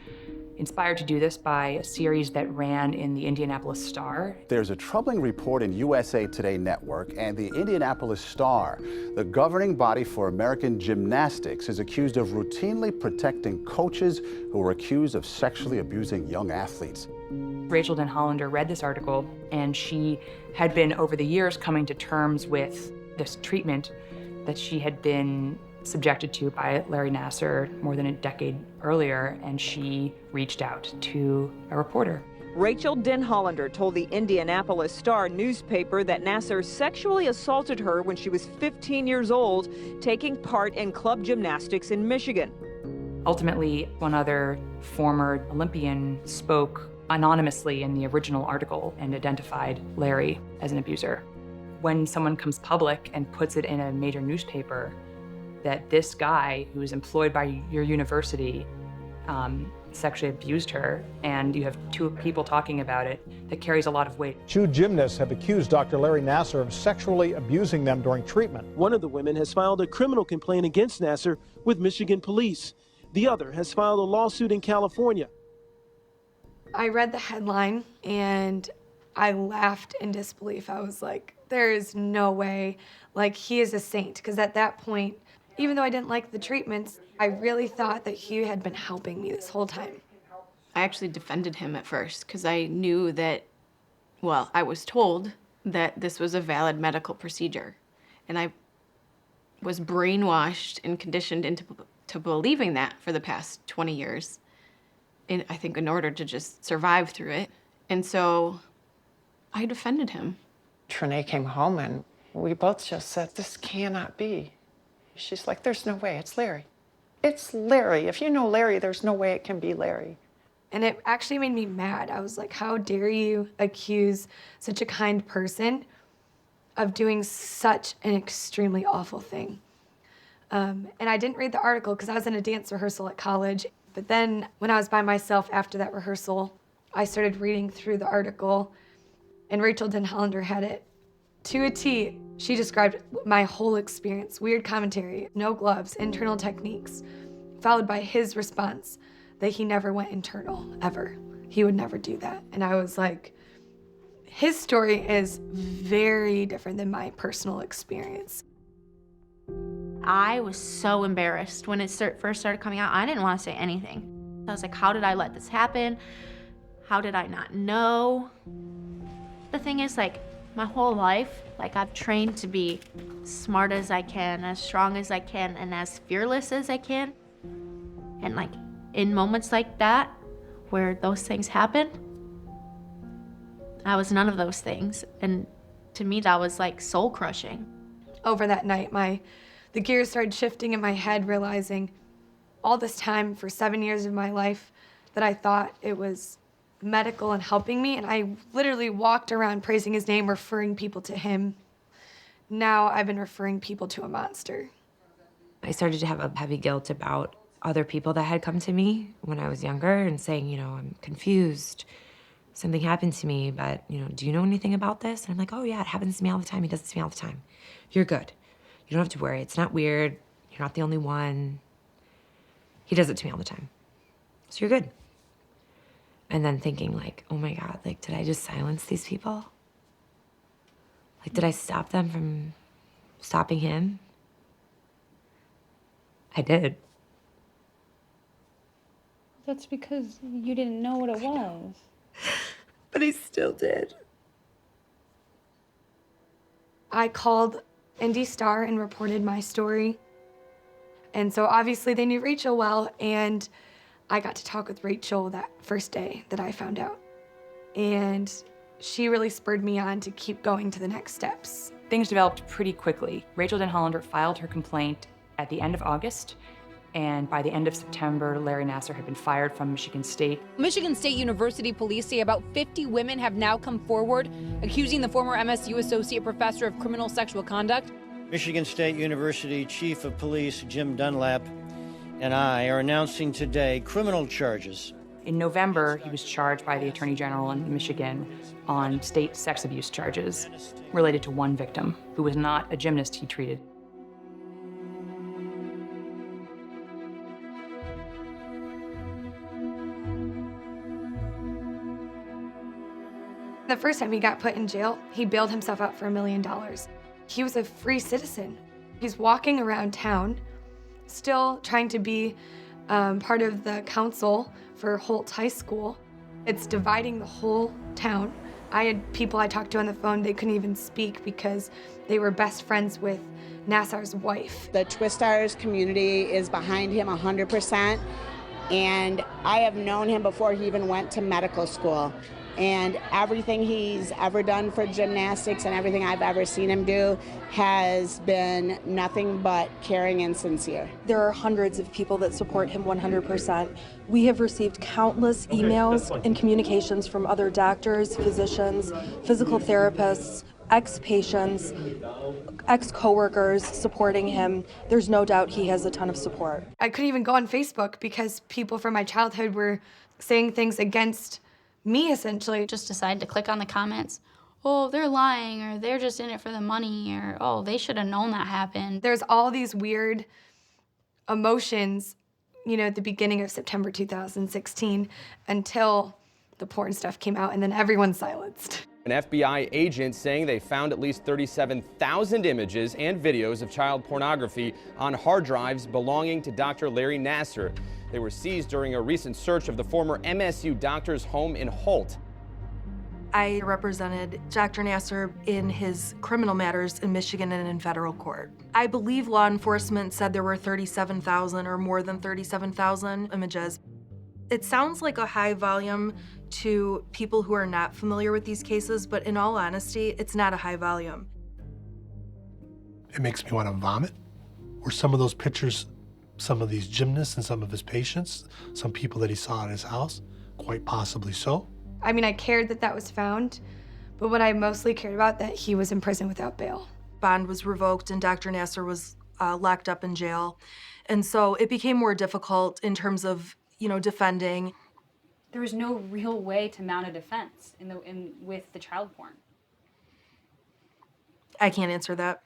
inspired to do this by a series that ran in the Indianapolis Star. There's a troubling report in USA Today Network, and the Indianapolis Star, the governing body for American gymnastics, is accused of routinely protecting coaches who were accused of sexually abusing young athletes. Rachel Den Hollander read this article, and she had been, over the years, coming to terms with this treatment that she had been subjected to by Larry Nassar more than a decade earlier, and she reached out to a reporter. Rachel Denhollander told the Indianapolis Star newspaper that Nasser sexually assaulted her when she was 15 years old, taking part in club gymnastics in Michigan. Ultimately, one other former Olympian spoke anonymously in the original article and identified Larry as an abuser. When someone comes public and puts it in a major newspaper that this guy who is employed by your university sexually abused her, and you have two people talking about it, that carries a lot of weight. Two gymnasts have accused Dr. Larry Nasser of sexually abusing them during treatment. One of the women has filed a criminal complaint against Nasser with Michigan police. The other has filed a lawsuit in California. I read the headline and I laughed in disbelief. I was like, there is no way, like, he is a saint. Because at that point, even though I didn't like the treatments, I really thought that he had been helping me this whole time. I actually defended him at first because I knew that, well, I was told that this was a valid medical procedure. And I was brainwashed and conditioned into believing that for the past 20 years. And I think in order to just survive through it. And so I defended him. Trinae came home and we both just said, this cannot be. She's like, there's no way, it's Larry. It's Larry. If you know Larry, there's no way it can be Larry. And it actually made me mad. I was like, how dare you accuse such a kind person of doing such an extremely awful thing? And I didn't read the article because I was in a dance rehearsal at college. But then when I was by myself after that rehearsal, I started reading through the article, and Rachel Denhollander had it to a T. She described my whole experience, weird commentary, no gloves, internal techniques, followed by his response that he never went internal, ever. He would never do that. And I was like, his story is very different than my personal experience. I was so embarrassed when it first started coming out. I didn't want to say anything. I was like, how did I let this happen? How did I not know? The thing is, like, my whole life, like, I've trained to be smart as I can, as strong as I can, and as fearless as I can. And, like, in moments like that, where those things happen, I was none of those things. And to me, that was, like, soul-crushing. Over that night, the gears started shifting in my head, realizing all this time for 7 years of my life that I thought it was medical and helping me, and I literally walked around praising his name, referring people to him. Now I've been referring people to a monster. I started to have a heavy guilt about other people that had come to me when I was younger and saying, you know, I'm confused. Something happened to me, but, you know, do you know anything about this? And I'm like, oh yeah, it happens to me all the time. He does it to me all the time. You're good. You don't have to worry. It's not weird. You're not the only one. He does it to me all the time. So you're good. And then thinking, like, oh my God, like, did I just silence these people? Like, did I stop them from stopping him? I did. That's because you didn't know what it was. But I still did. I called Indy Star and reported my story. And so obviously they knew Rachel well, and I got to talk with Rachel that first day that I found out. And she really spurred me on to keep going to the next steps. Things developed pretty quickly. Rachel Denhollander filed her complaint at the end of August, and by the end of September, Larry Nasser had been fired from Michigan State. Michigan State University police say about 50 women have now come forward accusing the former MSU associate professor of criminal sexual conduct. Michigan State University Chief of Police Jim Dunlap and I are announcing today criminal charges. In November, he was charged by the Attorney General in Michigan on state sex abuse charges related to one victim who was not a gymnast he treated. The first time he got put in jail, he bailed himself out for $1 million. He was a free citizen. He's walking around town, still trying to be part of the council for Holt High School. It's dividing the whole town. I had people I talked to on the phone, they couldn't even speak because they were best friends with Nassar's wife. The Twistars community is behind him 100%, and I have known him before he even went to medical school. And everything he's ever done for gymnastics and everything I've ever seen him do has been nothing but caring and sincere. There are hundreds of people that support him 100%. We have received countless emails and communications from other doctors, physicians, physical therapists, ex-patients, ex-coworkers supporting him. There's no doubt he has a ton of support. I couldn't even go on Facebook because people from my childhood were saying things against me, essentially. Just decided to click on the comments. Oh, they're lying, or they're just in it for the money, or oh, they should have known that happened. There's all these weird emotions, you know, at the beginning of September 2016 until the porn stuff came out, and then everyone's silenced. An FBI agent saying they found at least 37,000 images and videos of child pornography on hard drives belonging to Dr. Larry Nassar. They were seized during a recent search of the former MSU doctor's home in Holt. I represented Dr. Nassar in his criminal matters in Michigan and in federal court. I believe law enforcement said there were 37,000 or more than 37,000 images. It sounds like a high volume to people who are not familiar with these cases, but in all honesty, it's not a high volume. It makes me want to vomit. Were some of those pictures, some of these gymnasts and some of his patients, some people that he saw at his house? Quite possibly so. I mean, I cared that that was found, but what I mostly cared about, that he was in prison without bail. Bond was revoked and Dr. Nassar was locked up in jail. And so it became more difficult in terms of, you know, defending. There was no real way to mount a defense with the child porn. I can't answer that.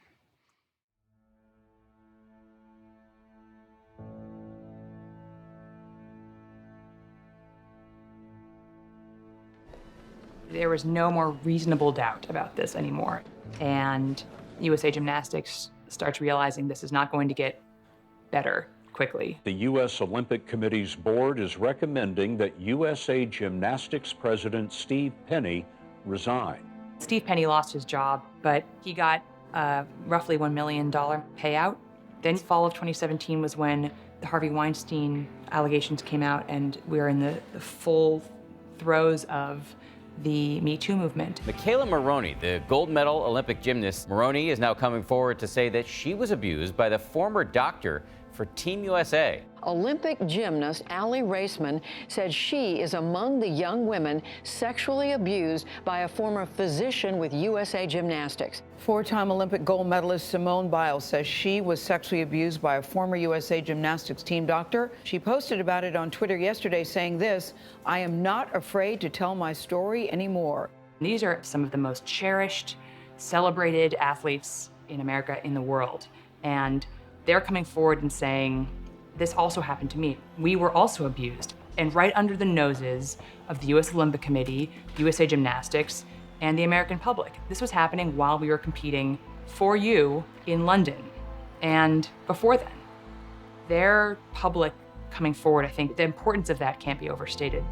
There was no more reasonable doubt about this anymore. And USA Gymnastics starts realizing this is not going to get better quickly. The U.S. Olympic Committee's board is recommending that USA Gymnastics President Steve Penny resign. Steve Penny lost his job, but he got a roughly $1 million payout. Then fall of 2017 was when the Harvey Weinstein allegations came out, and we were in the full throes of the Me Too movement. Michaela Maroney, the gold medal Olympic gymnast. Maroney is now coming forward to say that she was abused by the former doctor for Team USA. Olympic gymnast Allie Raceman said she is among the young women sexually abused by a former physician with USA Gymnastics. Four-time Olympic gold medalist Simone Biles says she was sexually abused by a former USA Gymnastics team doctor. She posted about it on Twitter yesterday saying this, "I am not afraid to tell my story anymore." These are some of the most cherished, celebrated athletes in America, in the world. And they're coming forward and saying, this also happened to me. We were also abused. And right under the noses of the US Olympic Committee, USA Gymnastics, and the American public. This was happening while we were competing for you in London. And before then, their public coming forward, I think the importance of that can't be overstated.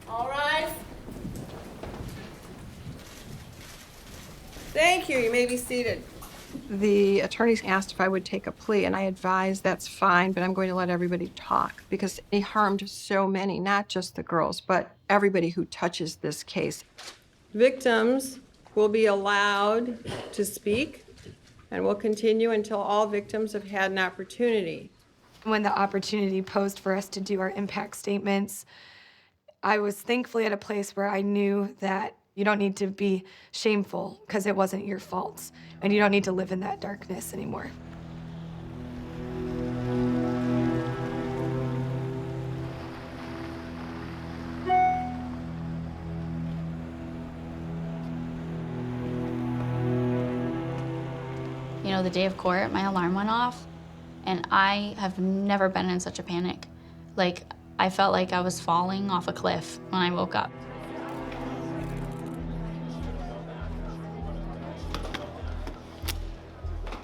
All right. Thank you. You may be seated. The attorneys asked if I would take a plea, and I advised that's fine, but I'm going to let everybody talk because he harmed so many, not just the girls, but everybody who touches this case. Victims will be allowed to speak and will continue until all victims have had an opportunity. When the opportunity posed for us to do our impact statements, I was thankfully at a place where I knew that you don't need to be shameful because it wasn't your fault, and you don't need to live in that darkness anymore. You know, the day of court, my alarm went off, and I have never been in such a panic. Like, I felt like I was falling off a cliff when I woke up.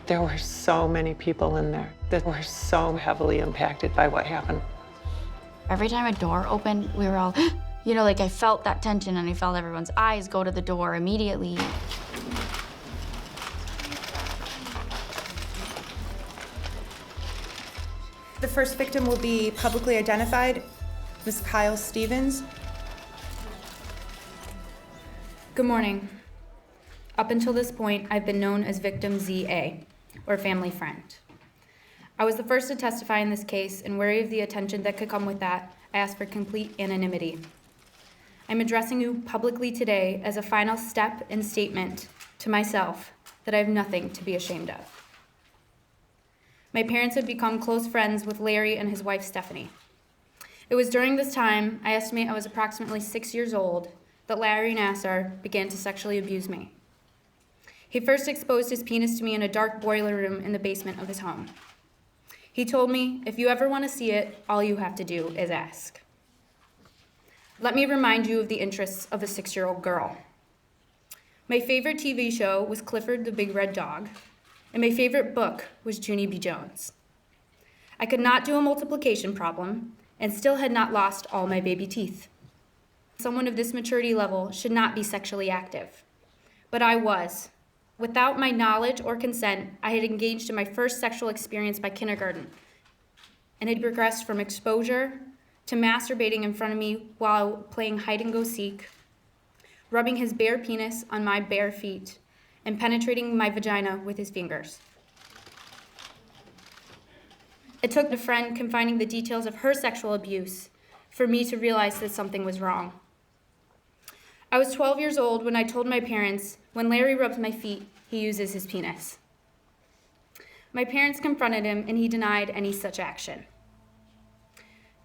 There were so many people in there that were so heavily impacted by what happened. Every time a door opened, we were all, You know, like I felt that tension and I felt everyone's eyes go to the door immediately. The first victim will be publicly identified, Ms. Kyle Stevens. Good morning. Up until this point, I've been known as victim ZA, or family friend. I was the first to testify in this case, and wary of the attention that could come with that, I asked for complete anonymity. I'm addressing you publicly today as a final step and statement to myself that I have nothing to be ashamed of. My parents had become close friends with Larry and his wife, Stephanie. It was during this time, I estimate I was approximately 6 years old, that Larry Nassar began to sexually abuse me. He first exposed his penis to me in a dark boiler room in the basement of his home. He told me, if you ever want to see it, all you have to do is ask. Let me remind you of the interests of a 6-year-old girl. My favorite TV show was Clifford the Big Red Dog, and my favorite book was Junie B. Jones. I could not do a multiplication problem and still had not lost all my baby teeth. Someone of this maturity level should not be sexually active, but I was. Without my knowledge or consent, I had engaged in my first sexual experience by kindergarten and had progressed from exposure to masturbating in front of me while playing hide and go seek, rubbing his bare penis on my bare feet, and penetrating my vagina with his fingers. It took a friend confining the details of her sexual abuse for me to realize that something was wrong. I was 12 years old when I told my parents, when Larry rubs my feet, he uses his penis. My parents confronted him and he denied any such action.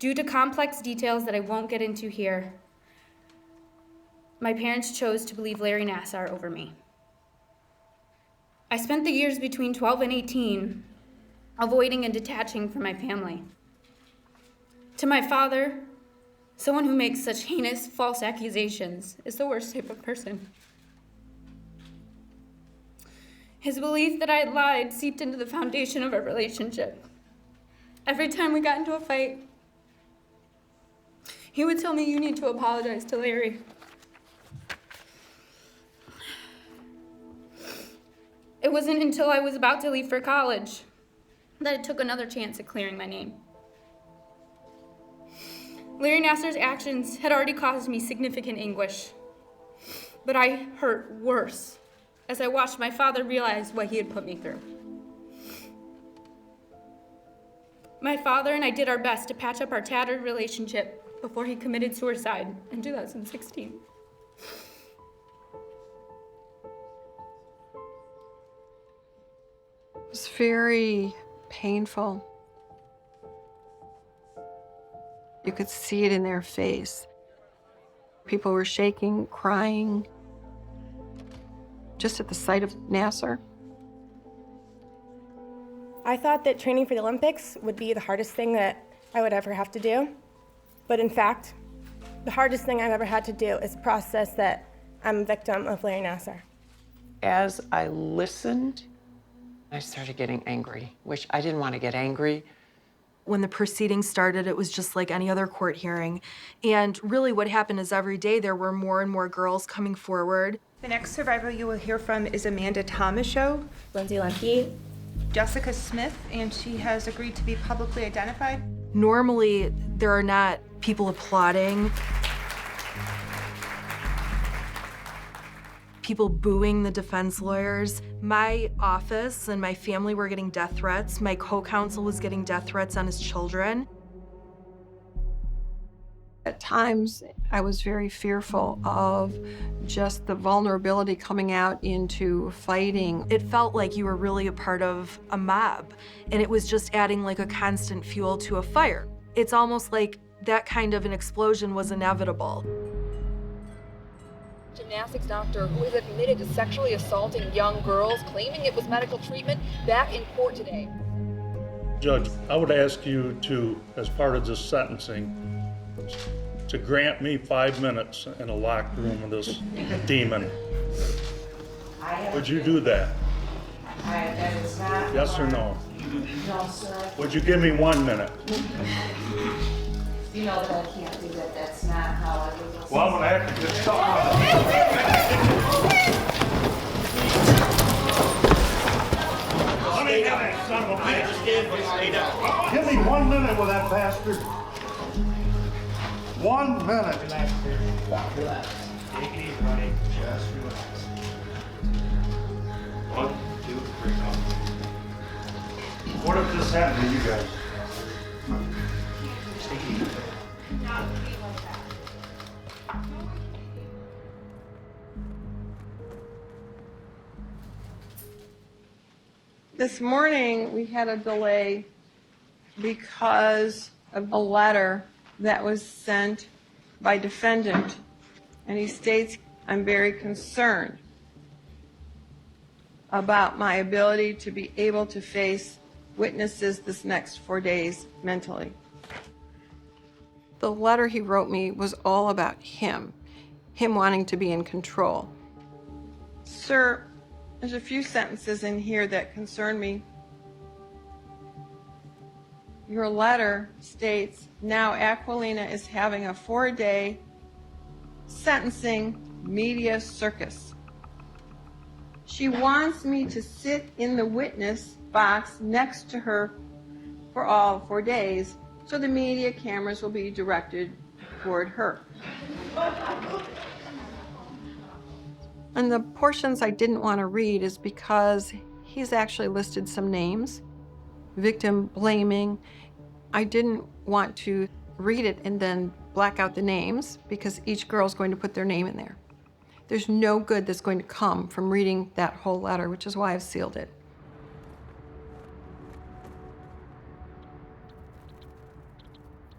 Due to complex details that I won't get into here, my parents chose to believe Larry Nassar over me. I spent the years between 12 and 18 avoiding and detaching from my family. To my father, someone who makes such heinous, false accusations is the worst type of person. His belief that I had lied seeped into the foundation of our relationship. Every time we got into a fight, he would tell me, "You need to apologize to Larry." It wasn't until I was about to leave for college that it took another chance at clearing my name. Larry Nassar's actions had already caused me significant anguish, but I hurt worse as I watched my father realize what he had put me through. My father and I did our best to patch up our tattered relationship before he committed suicide in 2016. It was very painful. You could see it in their face. People were shaking, crying, just at the sight of Nassar. I thought that training for the Olympics would be the hardest thing that I would ever have to do. But in fact, the hardest thing I've ever had to do is process that I'm a victim of Larry Nassar. As I listened, I started getting angry, which I didn't want to get angry. When the proceedings started, it was just like any other court hearing. And really what happened is every day there were more and more girls coming forward. The next survivor you will hear from is Amanda Thomashow, Lindsay Lemke, Jessica Smith, and she has agreed to be publicly identified. Normally, there are not people applauding, people booing the defense lawyers. My office and my family were getting death threats. My co-counsel was getting death threats on his children. At times, I was very fearful of just the vulnerability coming out into fighting. It felt like you were really a part of a mob, and it was just adding like a constant fuel to a fire. It's almost like that kind of an explosion was inevitable. Gymnastics doctor who is admitted to sexually assaulting young girls, claiming it was medical treatment, back in court today. Judge, I would ask you to, as part of this sentencing, to grant me 5 minutes in a locked room with this demon. Would you do that? Yes or no? No, sir. Would you give me 1 minute? You know that I can't do that. That's not how I was. Well, I'm gonna have to get stuck. Give me 1 minute with that bastard. 1 minute. Relax. Take it easy, buddy. Just relax. 1, 2, 3, go. What if this happened to you guys? Take it easy. This morning, we had a delay because of a letter that was sent by defendant, and he states, "I'm very concerned about my ability to be able to face witnesses this next 4 days mentally." The letter he wrote me was all about him wanting to be in control. Sir, there's a few sentences in here that concern me. Your letter states, now Aquilina is having a 4-day sentencing media circus. She wants me to sit in the witness box next to her for all 4 days, so the media cameras will be directed toward her. And the portions I didn't want to read is because he's actually listed some names, victim blaming. I didn't want to read it and then black out the names because each girl's going to put their name in there. There's no good that's going to come from reading that whole letter, which is why I've sealed it.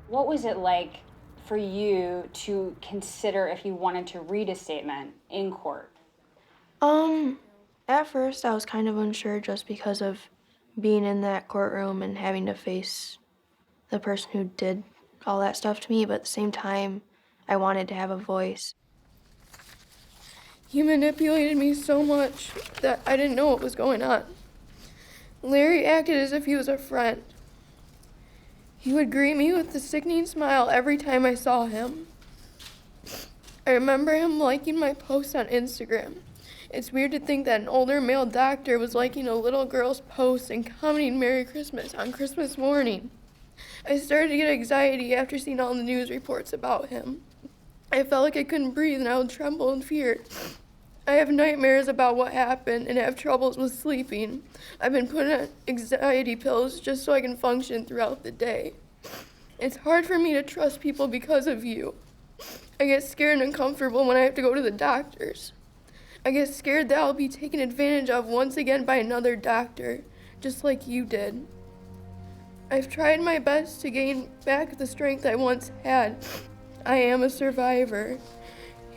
What was it like for you to consider if you wanted to read a statement in court? At first I was kind of unsure just because of being in that courtroom and having to face the person who did all that stuff to me, but at the same time, I wanted to have a voice. He manipulated me so much that I didn't know what was going on. Larry acted as if he was a friend. He would greet me with a sickening smile every time I saw him. I remember him liking my posts on Instagram. It's weird to think that an older male doctor was liking a little girl's post and commenting Merry Christmas on Christmas morning. I started to get anxiety after seeing all the news reports about him. I felt like I couldn't breathe and I would tremble in fear. I have nightmares about what happened and have troubles with sleeping. I've been put on anxiety pills just so I can function throughout the day. It's hard for me to trust people because of you. I get scared and uncomfortable when I have to go to the doctors. I get scared that I'll be taken advantage of once again by another doctor, just like you did. I've tried my best to gain back the strength I once had. I am a survivor.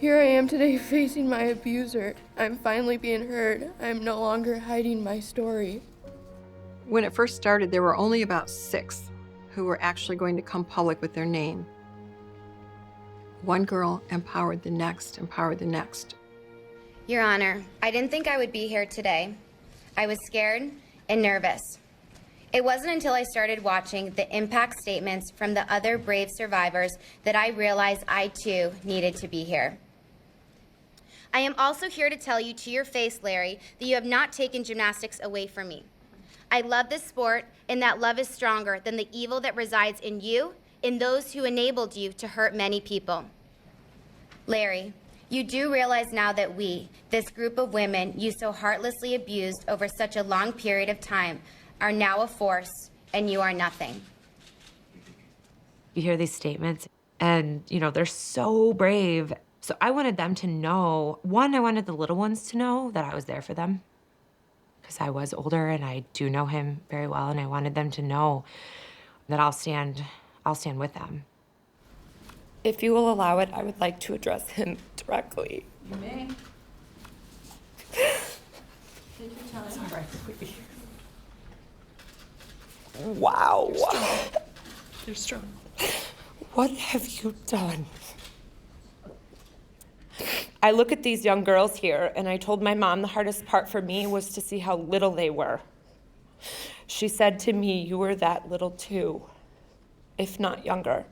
Here I am today facing my abuser. I'm finally being heard. I'm no longer hiding my story. When it first started, there were only about 6 who were actually going to come public with their name. One girl empowered the next, empowered the next. Your Honor, I didn't think I would be here today. I was scared and nervous. It wasn't until I started watching the impact statements from the other brave survivors that I realized I too needed to be here. I am also here to tell you to your face, Larry, that you have not taken gymnastics away from me. I love this sport, and that love is stronger than the evil that resides in you and those who enabled you to hurt many people. Larry, you do realize now that we, this group of women you so heartlessly abused over such a long period of time, are now a force, and you are nothing. You hear these statements, and, they're so brave. So I wanted them to know, one, I wanted the little ones to know that I was there for them, because I was older, and I do know him very well, and I wanted them to know that I'll stand with them. If you will allow it, I would like to address him directly. You may. Take your time. It's all right, sweetie. Wow. You're strong. What have you done? I look at these young girls here, and I told my mom the hardest part for me was to see how little they were. She said to me, you were that little too, if not younger.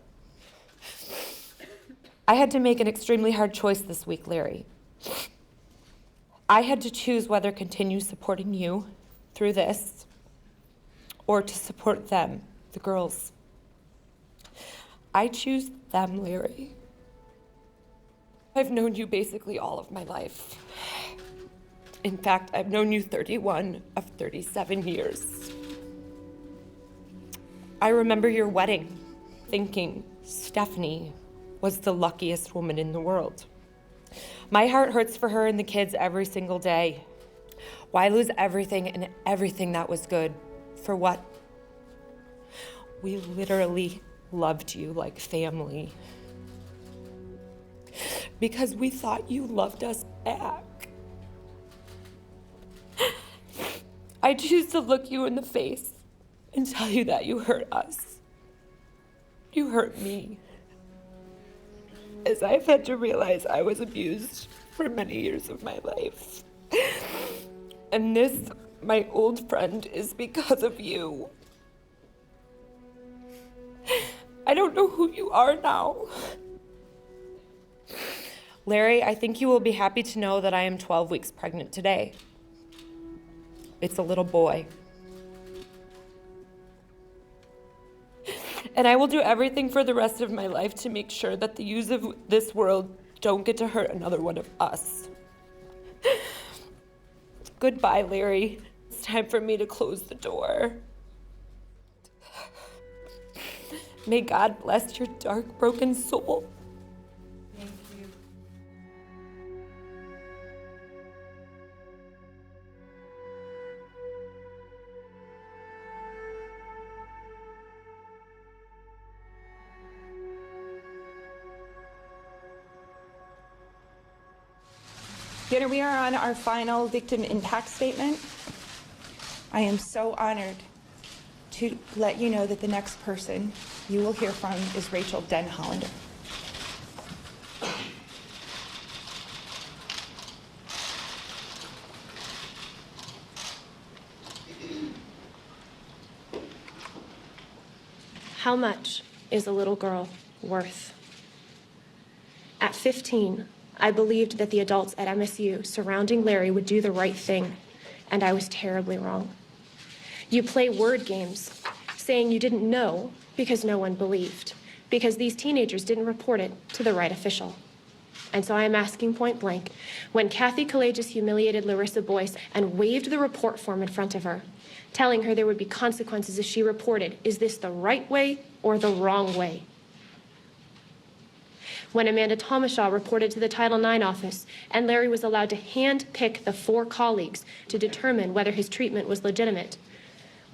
I had to make an extremely hard choice this week, Larry. I had to choose whether to continue supporting you through this or to support them, the girls. I choose them, Larry. I've known you basically all of my life. In fact, I've known you 31 of 37 years. I remember your wedding, thinking Stephanie was the luckiest woman in the world. My heart hurts for her and the kids every single day. Why lose everything and everything that was good? For what? We literally loved you like family. Because we thought you loved us back. I choose to look you in the face and tell you that you hurt us. You hurt me. As I've had to realize I was abused for many years of my life. And this, my old friend, is because of you. I don't know who you are now. Larry, I think you will be happy to know that I am 12 weeks pregnant today. It's a little boy. And I will do everything for the rest of my life to make sure that the youths of this world don't get to hurt another one of us. Goodbye, Larry. It's time for me to close the door. May God bless your dark, broken soul. Thank you. Dinner, we are on our final victim impact statement. I am so honored to let you know that the next person you will hear from is Rachel Den Hollander. How much is a little girl worth? At 15, I believed that the adults at MSU surrounding Larry would do the right thing, and I was terribly wrong. You play word games, saying you didn't know because no one believed, because these teenagers didn't report it to the right official. And so I am asking point blank, when Kathy Kalages humiliated Larissa Boyce and waved the report form in front of her, telling her there would be consequences if she reported, is this the right way or the wrong way? When Amanda Thomashaw reported to the Title IX office and Larry was allowed to hand-pick the 4 colleagues to determine whether his treatment was legitimate,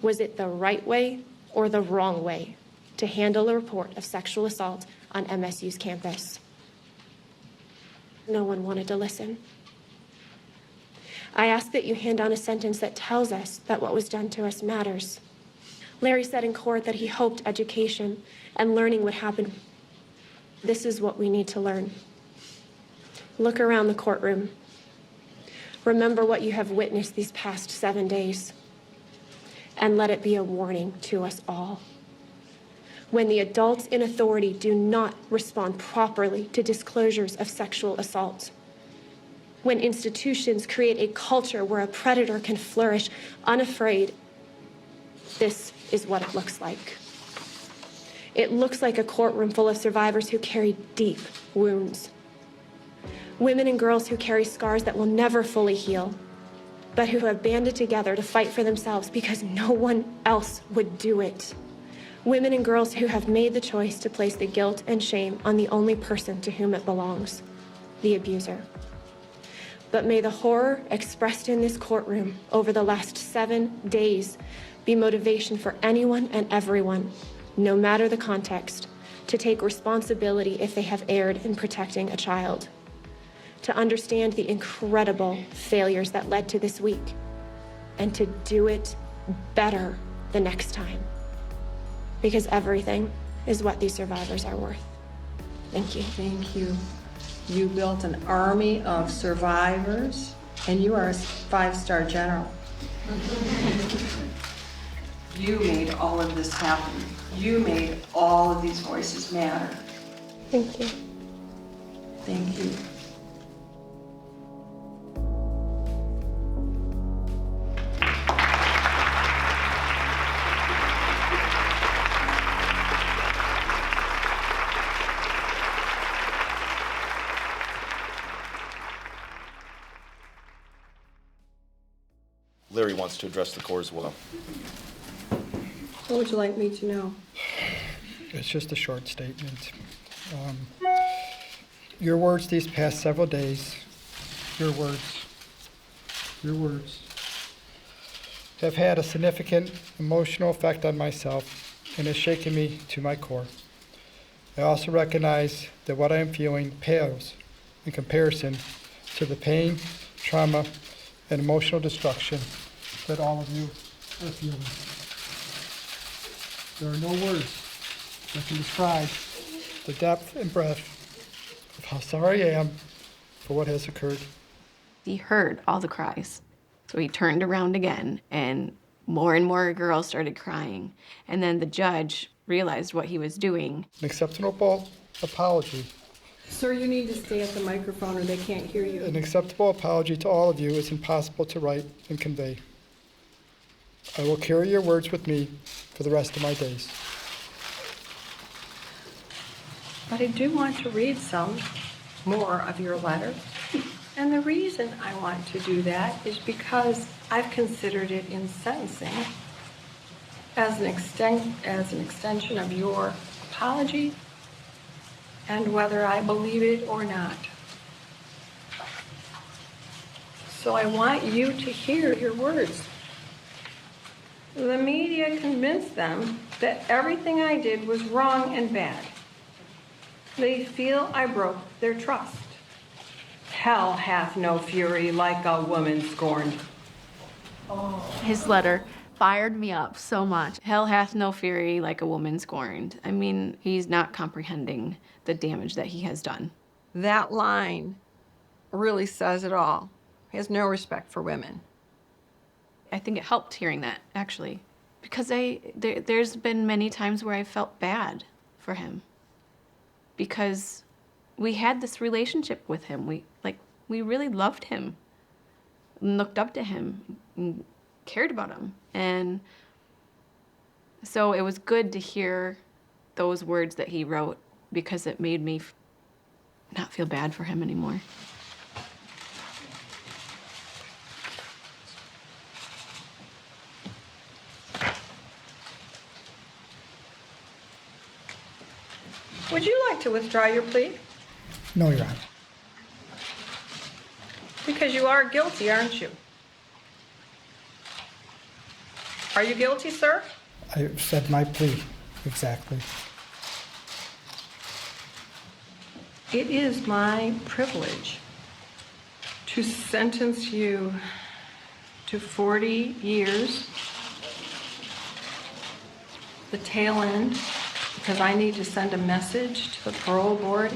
was it the right way or the wrong way to handle a report of sexual assault on MSU's campus? No one wanted to listen. I ask that you hand on a sentence that tells us that what was done to us matters. Larry said in court that he hoped education and learning would happen. This is what we need to learn. Look around the courtroom. Remember what you have witnessed these past 7 days. And let it be a warning to us all. When the adults in authority do not respond properly to disclosures of sexual assault, when institutions create a culture where a predator can flourish unafraid, this is what it looks like. It looks like a courtroom full of survivors who carry deep wounds. Women and girls who carry scars that will never fully heal, but who have banded together to fight for themselves because no one else would do it. Women and girls who have made the choice to place the guilt and shame on the only person to whom it belongs, the abuser. But may the horror expressed in this courtroom over the last 7 days be motivation for anyone and everyone, no matter the context, to take responsibility if they have erred in protecting a child, to understand the incredible failures that led to this week, and to do it better the next time. Because everything is what these survivors are worth. Thank you. Thank you. You built an army of survivors, and you are a 5-star general. You made all of this happen. You made all of these voices matter. Thank you. Thank you. Larry wants to address the court as well. What would you like me to know? It's just a short statement. Your words these past several days, your words, have had a significant emotional effect on myself and has shaken me to my core. I also recognize that what I am feeling pales in comparison to the pain, trauma, and emotional destruction that all of you are feeling. There are no words that can describe the depth and breadth of how sorry I am for what has occurred. He heard all the cries. So he turned around again, and more girls started crying. And then the judge realized what he was doing. An acceptable apology. Sir, you need to stay at the microphone or they can't hear you. An acceptable apology to all of you is impossible to write and convey. I will carry your words with me for the rest of my days. But I do want to read some more of your letter. And the reason I want to do that is because I've considered it in sentencing as an extension of your apology and whether I believe it or not. So I want you to hear your words. The media convinced them that everything I did was wrong and bad. They feel I broke their trust. Hell hath no fury like a woman scorned. His letter fired me up so much. Hell hath no fury like a woman scorned. I mean, he's not comprehending the damage that he has done. That line really says it all. He has no respect for women. I think it helped hearing that, actually, because there's been many times where I felt bad for him because we had this relationship with him. We really loved him, and looked up to him, and cared about him. And so it was good to hear those words that he wrote because it made me not feel bad for him anymore. Would you like to withdraw your plea? No, Your Honor. Because you are guilty, aren't you? Are you guilty, sir? I said my plea, exactly. It is my privilege to sentence you to 40 years, the tail end, because I need to send a message to the parole board.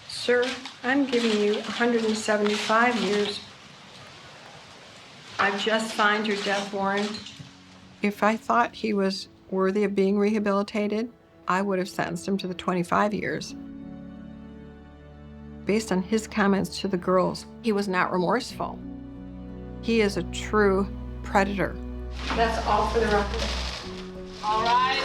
Sir, I'm giving you 175 years. I've just signed your death warrant. If I thought he was worthy of being rehabilitated, I would have sentenced him to the 25 years. Based on his comments to the girls, he was not remorseful. He is a true predator. That's all for the record. All right.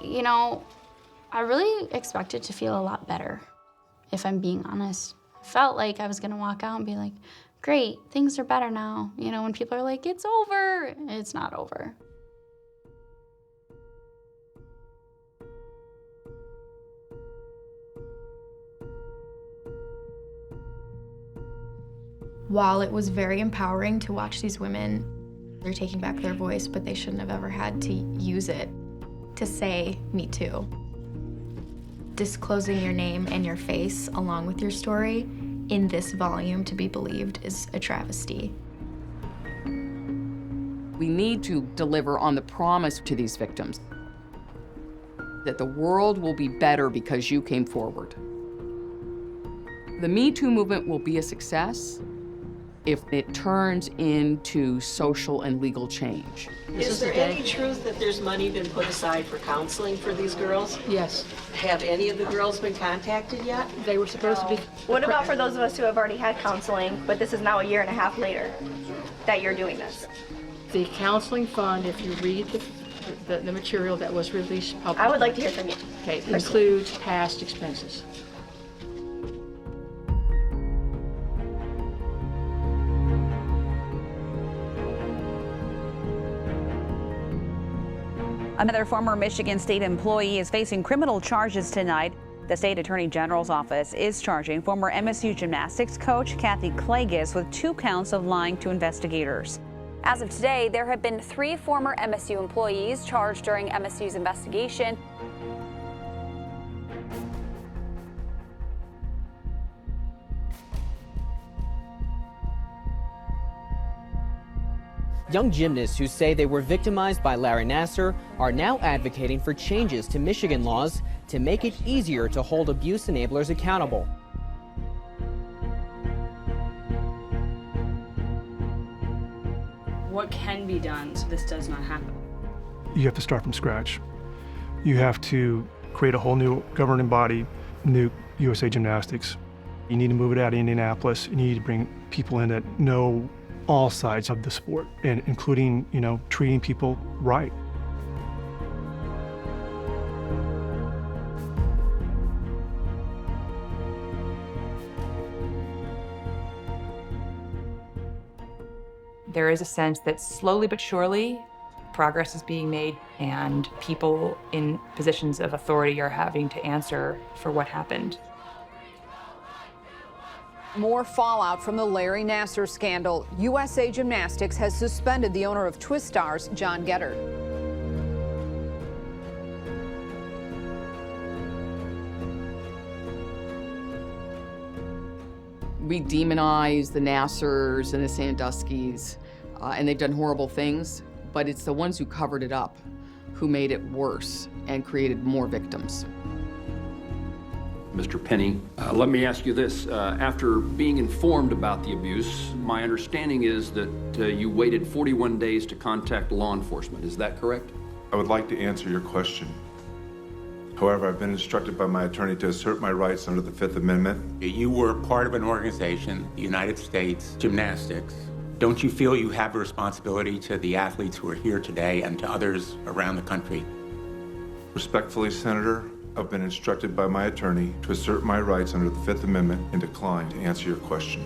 You know, I really expected to feel a lot better, if I'm being honest. I felt like I was gonna walk out and be like, great, things are better now. You know, when people are like, it's over, it's not over. While it was very empowering to watch these women, they're taking back their voice, but they shouldn't have ever had to use it to say, me too. Disclosing your name and your face along with your story in this volume to be believed is a travesty. We need to deliver on the promise to these victims that the world will be better because you came forward. The Me Too movement will be a success if it turns into social and legal change. Is there any truth that there's money been put aside for counseling for these girls? Yes. Have any of the girls been contacted yet? They were supposed to be. What about for those of us who have already had counseling, but this is now a year and a half later that you're doing this? The counseling fund, if you read the material that was released publicly. I would like to hear from you. Okay, includes past expenses. Another former Michigan State employee is facing criminal charges tonight. The state attorney general's office is charging former MSU gymnastics coach Kathy Klages with 2 counts of lying to investigators. As of today, there have been 3 former MSU employees charged during MSU's investigation. Young gymnasts who say they were victimized by Larry Nassar are now advocating for changes to Michigan laws to make it easier to hold abuse enablers accountable. What can be done so this does not happen? You have to start from scratch. You have to create a whole new governing body, new USA Gymnastics. You need to move it out of Indianapolis. You need to bring people in that know all sides of the sport, and including, treating people right. There is a sense that slowly but surely progress is being made, and people in positions of authority are having to answer for what happened. More fallout from the Larry Nassar scandal. USA Gymnastics has suspended the owner of Twist Stars, John Geddard. We demonize the Nassars and the Sandusky's, and they've done horrible things, but it's the ones who covered it up who made it worse and created more victims. Mr. Penny, let me ask you this. After being informed about the abuse, my understanding is that you waited 41 days to contact law enforcement. Is that correct? I would like to answer your question. However, I've been instructed by my attorney to assert my rights under the Fifth Amendment. You were part of an organization, the United States Gymnastics. Don't you feel you have a responsibility to the athletes who are here today and to others around the country? Respectfully, Senator, I've been instructed by my attorney to assert my rights under the Fifth Amendment and decline to answer your question.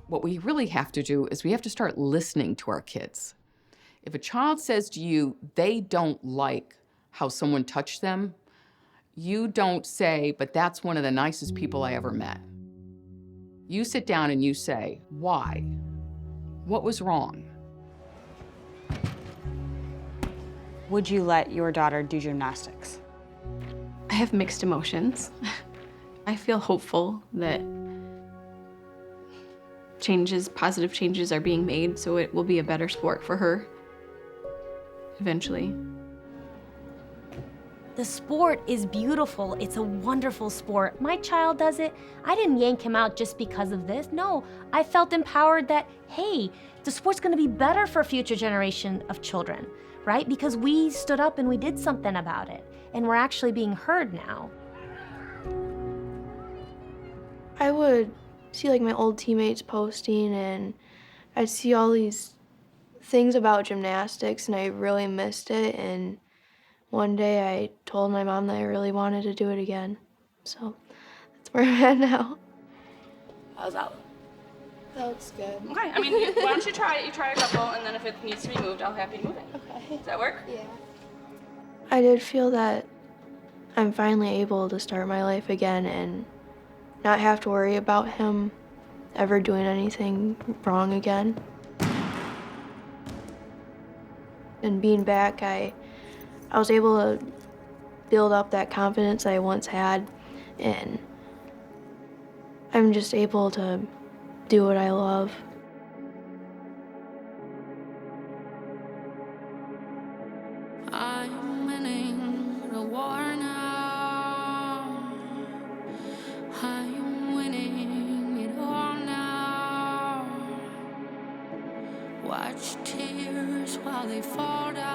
What we really have to do is we have to start listening to our kids. If a child says to you they don't like how someone touched them, you don't say, but that's one of the nicest people I ever met. You sit down and you say, why? What was wrong? Would you let your daughter do gymnastics? I have mixed emotions. I feel hopeful that positive changes are being made, so it will be a better sport for her eventually. The sport is beautiful. It's a wonderful sport. My child does it. I didn't yank him out just because of this. No, I felt empowered that, hey, the sport's gonna be better for a future generation of children, right? Because we stood up and we did something about it, and we're actually being heard now. I would see like my old teammates posting, and I'd see all these things about gymnastics, and I really missed it. And one day I told my mom that I really wanted to do it again. So that's where I'm at now. How's that? That looks good. Okay, I mean, why don't you try it? You try a couple, and then if it needs to be moved, I'll happy to move it. Okay. Does that work? Yeah. I did feel that I'm finally able to start my life again and not have to worry about him ever doing anything wrong again. And being back, I was able to build up that confidence I once had, and I'm just able to do what I love. I'm winning the war now. I'm winning it all now. Watch tears while they fall down.